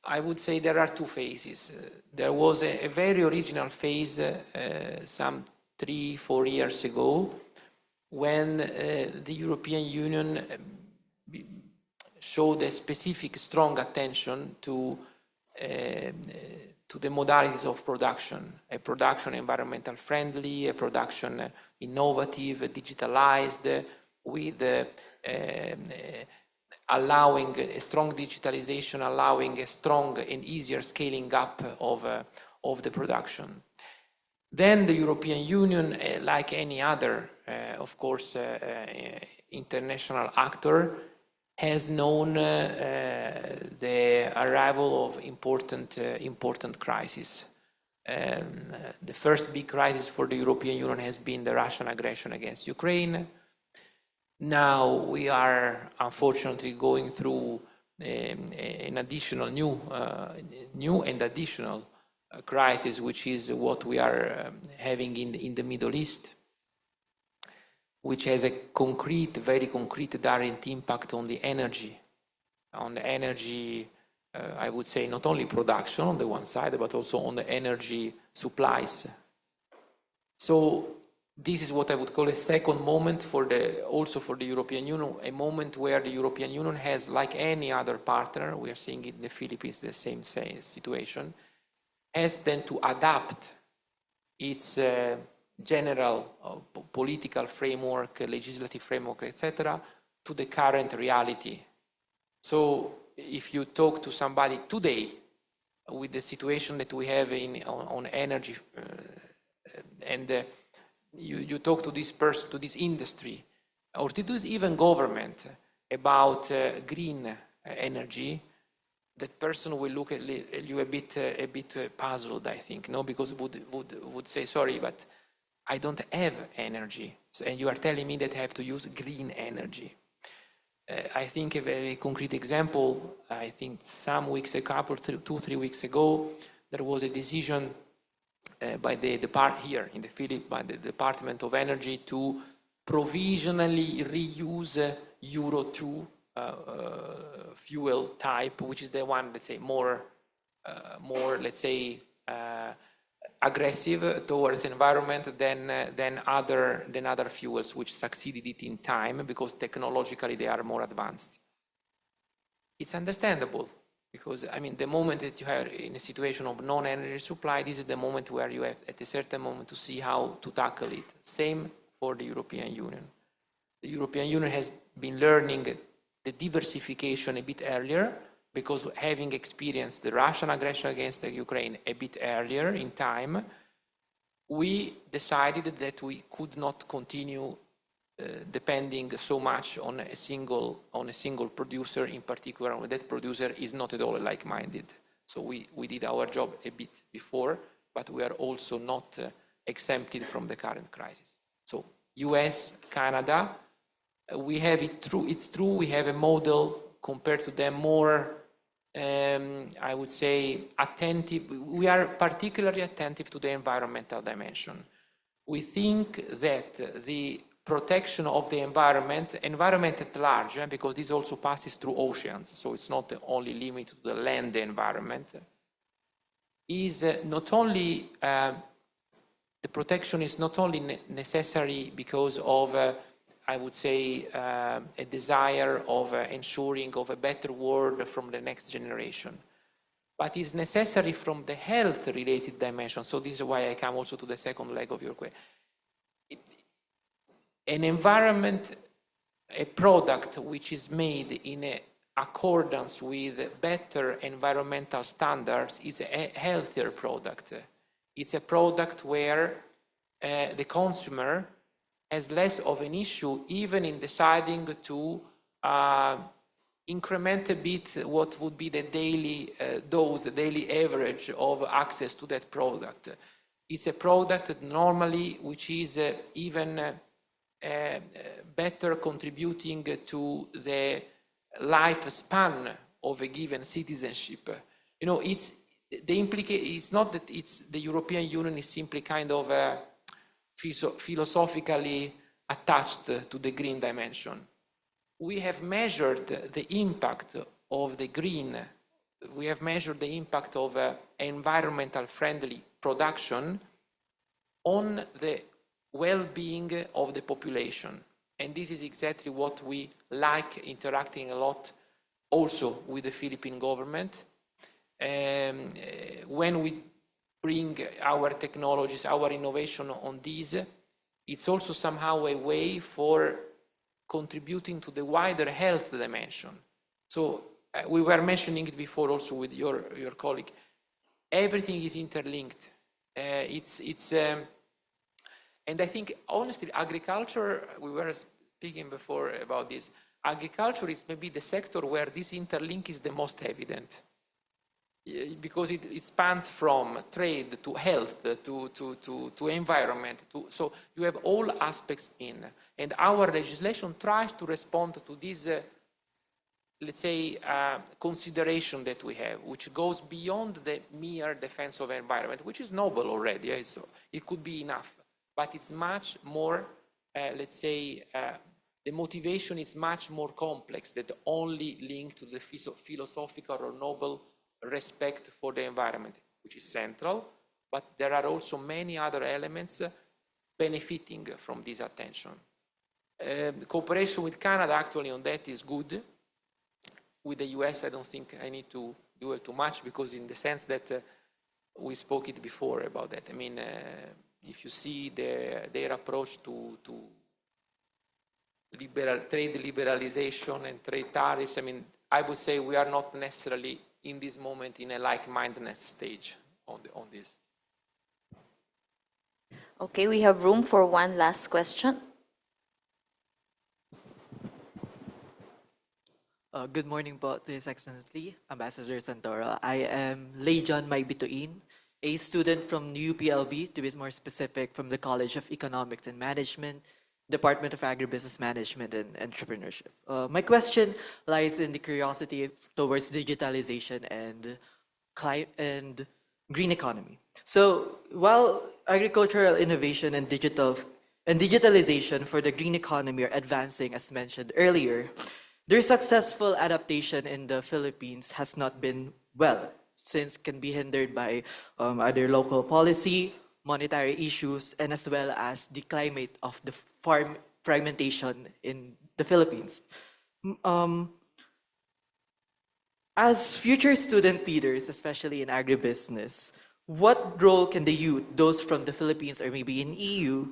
I would say there are two phases. There was a very original phase some 3-4 years ago when the European Union showed a specific strong attention to the modalities of production, a production environmental friendly, a production innovative, digitalized, with allowing a strong digitalization, allowing a strong and easier scaling up of the production. Then the European Union, like any other, of course, international actor, has known the arrival of important crises. The first big crisis for the European Union has been the Russian aggression against Ukraine. Now we are unfortunately going through an additional new and additional crisis, which is what we are having in the Middle East, which has a concrete, very concrete direct impact on the energy, I would say, not only production on the one side, but also on the energy supplies. So this is what I would call a second moment also for the European Union, a moment where the European Union has, like any other partner, we are seeing in the Philippines the same situation, has then to adapt its general political framework, legislative framework, etc., to the current reality. So if you talk to somebody today with the situation that we have on energy, and you talk to this person, to this industry, or to this even government about green energy, that person will look at you a bit puzzled, I think, no, because would say, sorry, but I don't have energy, and you are telling me that I have to use green energy. I think a very concrete example, I think some weeks ago, 2-3 weeks ago, there was a decision by the here in the Philippines, by the Department of Energy, to provisionally reuse Euro 2 fuel type, which is the one, let's say, more let's say, aggressive towards environment than other fuels, which succeeded it in time because technologically they are more advanced. It's understandable because, I mean, the moment that you are in a situation of non-energy supply, this is the moment where you have at a certain moment to see how to tackle it. Same for the European Union. The European Union has been learning the diversification a bit earlier, because having experienced the Russian aggression against Ukraine a bit earlier in time, we decided that we could not continue depending so much on a single producer, in particular when that producer is not at all like-minded. So we did our job a bit before, but we are also not exempted from the current crisis. So US, Canada, we have it true. It's true we have a model compared to them more, I would say, attentive. We are particularly attentive to the environmental dimension. We think that the protection of the environment at large, because this also passes through oceans, so it's not only limited to the land environment, is not only, the protection is not only necessary because of, I would say, a desire of ensuring of a better world from the next generation, but it's necessary from the health-related dimension. So this is why I come also to the second leg of your question. An environment, a product which is made in accordance with better environmental standards is a healthier product. It's a product where the consumer has less of an issue even in deciding to increment a bit what would be the daily dose, the daily average of access to that product. It's a product that normally which is even better contributing to the lifespan of a given citizenship. You know, it's not that the European Union is simply kind of philosophically attached to the green dimension. We have measured the impact of the green. We have measured the impact of environmental friendly production on the well-being of the population. And this is exactly what we like, interacting a lot also with the Philippine government. When we bring our technologies, our innovation on these, it's also somehow a way for contributing to the wider health dimension. So we were mentioning it before also with your colleague. Everything is interlinked. And I think, honestly, agriculture, we were speaking before about this, agriculture is maybe the sector where this interlink is the most evident. Because it spans from trade to health to environment. So you have all aspects in. And our legislation tries to respond to this, let's say, consideration that we have, which goes beyond the mere defense of environment, which is noble already. So it could be enough. But it's much more, let's say, the motivation is much more complex than only linked to the philosophical or noble respect for the environment, which is central, but there are also many other elements benefiting from this attention. The cooperation with Canada actually on that is good. With the US, I don't think I need to do it too much, because in the sense that we spoke it before about that. I mean, if you see their approach to trade liberalization and trade tariffs, I mean, I would say we are not necessarily in this moment in a like-mindedness stage on this. Okay, we have room for one last question. Good morning po to His Excellency, Ambassador Santoro. I am Leijon Maibituin, a student from UPLB, to be more specific, from the College of Economics and Management, Department of Agribusiness Management and Entrepreneurship. My question lies in the curiosity towards digitalization and green economy. So while agricultural innovation and digitalization for the green economy are advancing, as mentioned earlier, their successful adaptation in the Philippines has not been well, since can be hindered by other local policy, monetary issues, and as well as the climate of the farm fragmentation in the Philippines. As future student leaders, especially in agribusiness, what role can the youth, those from the Philippines or maybe in EU,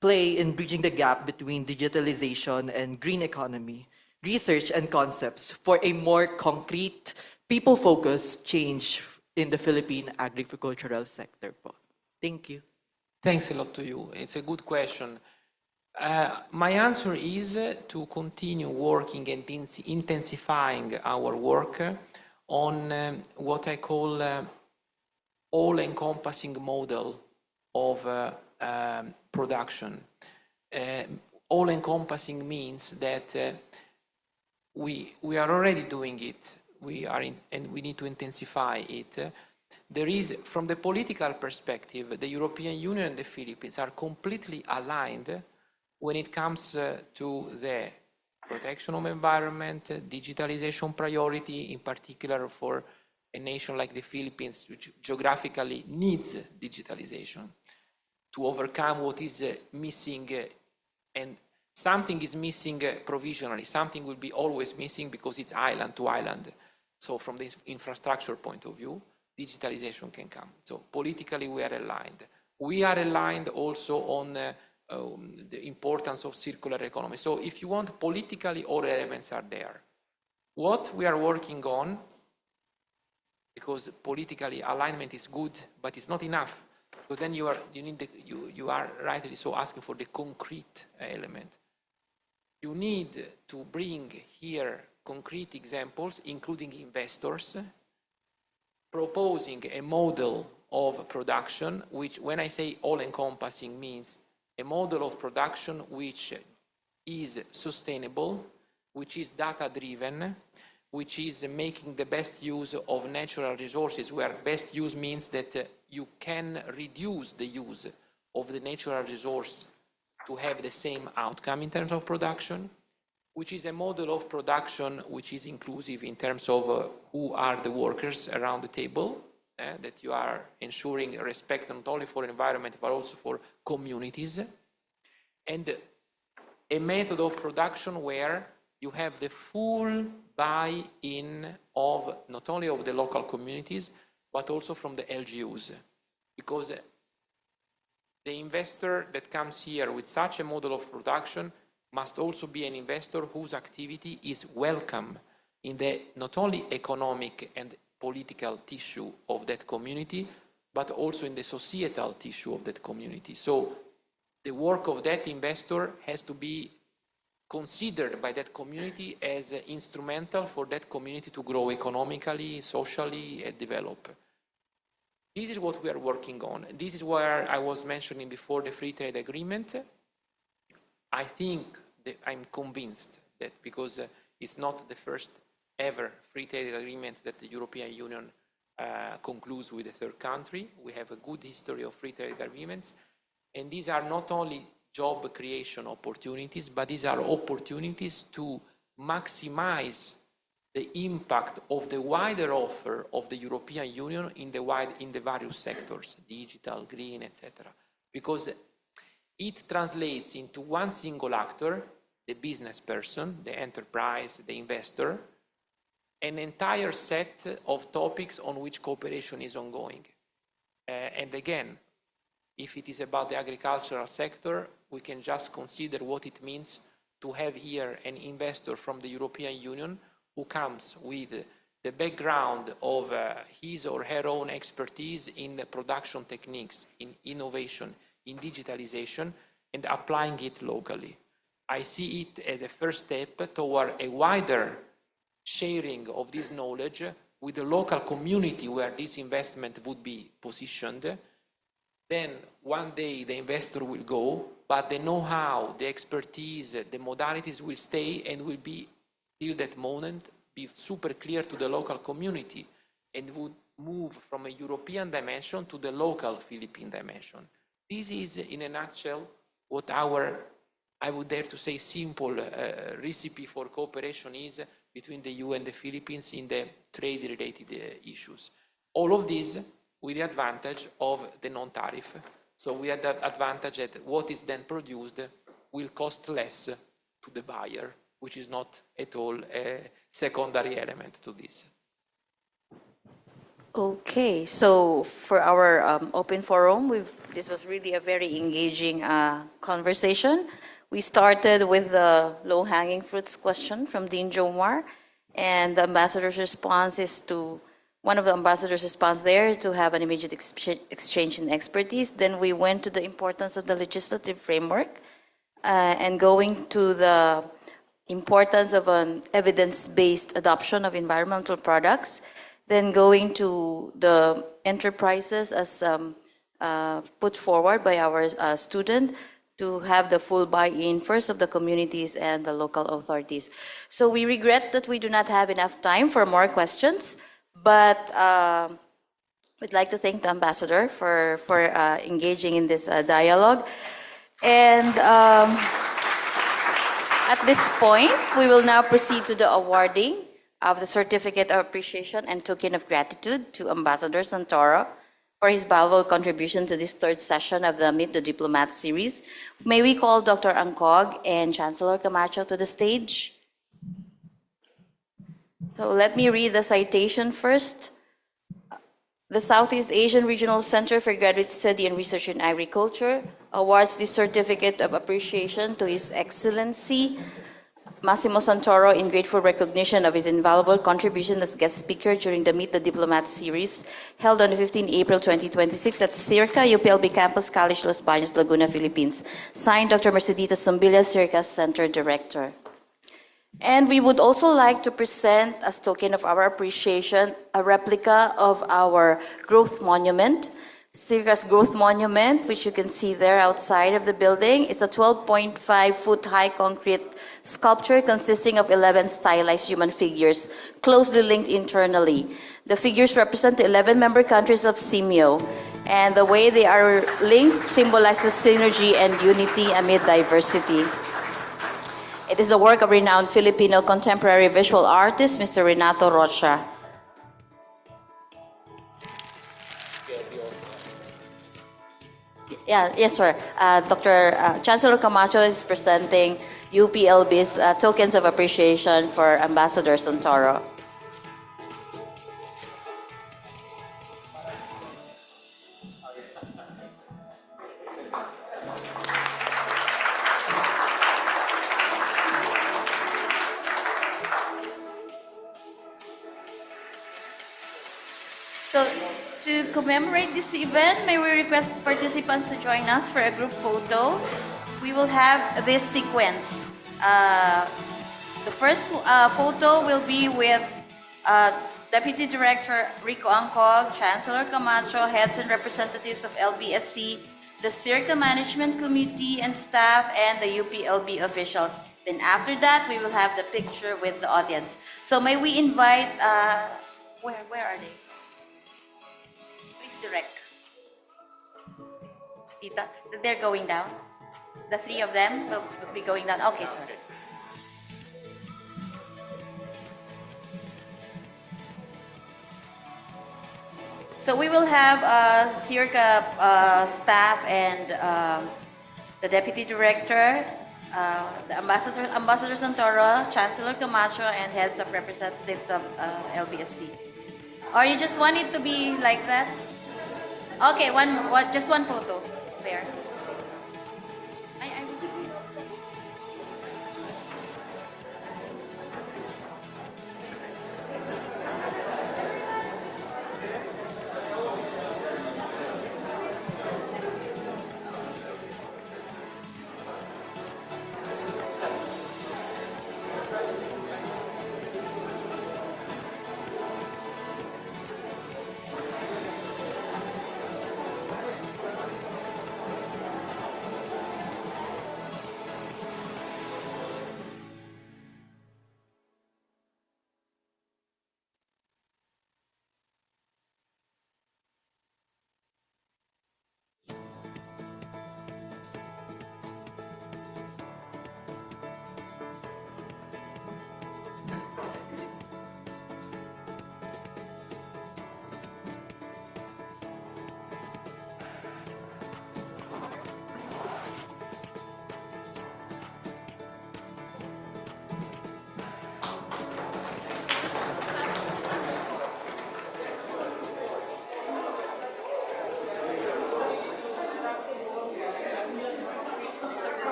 play in bridging the gap between digitalization and green economy, research and concepts for a more concrete, people-focused change in the Philippine agricultural sector po? Thank you. Thanks a lot to you. It's a good question. My answer is to continue working and intensifying our work on what I call all-encompassing model of production. All-encompassing means that we are already doing it. And we need to intensify it. There is, from the political perspective, the European Union and the Philippines are completely aligned when it comes to the protection of environment, digitalization priority, in particular for a nation like the Philippines, which geographically needs digitalization to overcome what is missing. And something is missing provisionally. Something will be always missing because it's island to island. So from this infrastructure point of view, digitalization can come. So politically we are aligned. We are aligned also on the importance of circular economy. So if you want, politically all elements are there. What we are working on, because politically alignment is good, but it's not enough, because then you are rightly so asking for the concrete element. You need to bring here concrete examples, including investors, proposing a model of production, which, when I say all-encompassing, means a model of production which is sustainable, which is data-driven, which is making the best use of natural resources, where best use means that you can reduce the use of the natural resource to have the same outcome in terms of production, which is a model of production which is inclusive in terms of who are the workers around the table, that you are ensuring respect not only for environment but also for communities, and a method of production where you have the full buy-in of not only of the local communities but also from the LGUs, because the investor that comes here with such a model of production must also be an investor whose activity is welcome in the not only economic and political tissue of that community, but also in the societal tissue of that community. So the work of that investor has to be considered by that community as instrumental for that community to grow economically, socially, and develop. This is what we are working on. This is where I was mentioning before the free trade agreement. I think that I'm convinced that because it's not the first ever free trade agreement that the European Union concludes with a third country. We have a good history of free trade agreements, and these are not only job creation opportunities, but these are opportunities to maximize the impact of the wider offer of the European Union in the various sectors, digital, green, etc. Because it translates into one single actor, the business person, the enterprise, the investor, an entire set of topics on which cooperation is ongoing. And again, if it is about the agricultural sector, we can just consider what it means to have here an investor from the European Union who comes with the background of his or her own expertise in production techniques, in innovation, in digitalization, and applying it locally. I see it as a first step toward a wider sharing of this knowledge with the local community where this investment would be positioned. Then one day the investor will go, but the know-how, the expertise, the modalities will stay and will be, till that moment, be super clear to the local community and would move from a European dimension to the local Philippine dimension. This is, in a nutshell, what our, I would dare to say, simple recipe for cooperation is between the EU and the Philippines in the trade-related issues. All of this with the advantage of the non-tariff. So we have the advantage that what is then produced will cost less to the buyer, which is not at all a secondary element to this. Okay, so for our open forum, this was really a very engaging conversation. We started with the low-hanging fruits question from Dean Jomar, and the ambassador's response is to, one of the ambassador's response there is to have an immediate exchange in expertise. Then we went to the importance of the legislative framework and going to the importance of an evidence-based adoption of environmental products, then going to the enterprises as put forward by our student to have the full buy-in, first of the communities and the local authorities. So we regret that we do not have enough time for more questions, but we'd like to thank the ambassador for engaging in this dialogue. And at this point, we will now proceed to the awarding of the Certificate of Appreciation and Token of Gratitude to Ambassador Santoro for his valuable contribution to this third session of the Meet the Diplomat series. May we call Dr. Angkog and Chancellor Camacho to the stage? So let me read the citation first. The Southeast Asian Regional Center for Graduate Study and Research in Agriculture awards the Certificate of Appreciation to His Excellency Massimo Santoro in grateful recognition of his invaluable contribution as guest speaker during the Meet the Diplomat series held on 15 April 2026 at SEARCA, UPLB Campus College, Los Baños, Laguna, Philippines. Signed, Dr. Mercedita Sumbilla, SEARCA Center Director. And we would also like to present, as token of our appreciation, a replica of our growth monument. SEARCA's growth monument, which you can see there outside of the building, is a 12.5-foot high concrete sculpture consisting of 11 stylized human figures, closely linked internally. The figures represent the 11 member countries of SEAMIO, and the way they are linked symbolizes synergy and unity amid diversity. It is the work of renowned Filipino contemporary visual artist, Mr. Renato Rocha. Yes, sir. Dr. Chancellor Camacho is presenting UPLB's tokens of appreciation for Ambassador Santoro. So, to commemorate this event, may we request participants to join us for a group photo. We will have this sequence. The first photo will be with Deputy Director Rico Angcog, Chancellor Camacho, heads and representatives of LBSC, the SEARCA Management Committee and staff, and the UPLB officials. Then after that, we will have the picture with the audience. So may we invite, where are they? Direct. Tita, they're going down. The three of them will be going down. Okay, sir. So we will have SEARCA staff and the Deputy Director, the Ambassador Santoro, Chancellor Camacho, and heads of representatives of LBSC. Or you just want it to be like that? Okay, just one photo there.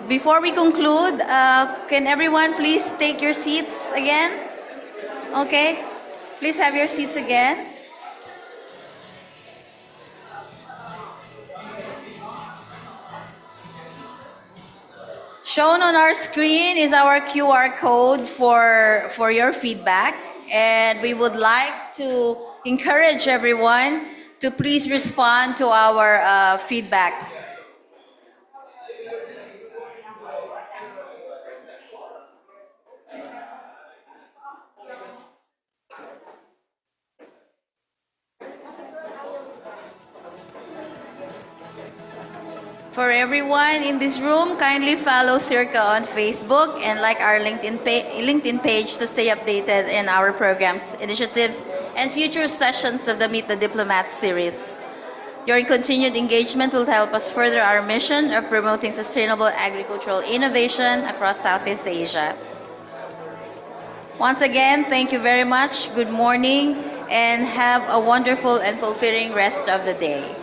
Before we conclude, can everyone please take your seats again? Okay, please have your seats again. Shown on our screen is our QR code for your feedback, and we would like to encourage everyone to please respond to our feedback. For everyone in this room, kindly follow SEARCA on Facebook and like our LinkedIn page to stay updated in our programs, initiatives, and future sessions of the Meet the Diplomat series. Your continued engagement will help us further our mission of promoting sustainable agricultural innovation across Southeast Asia. Once again, thank you very much. Good morning, and have a wonderful and fulfilling rest of the day.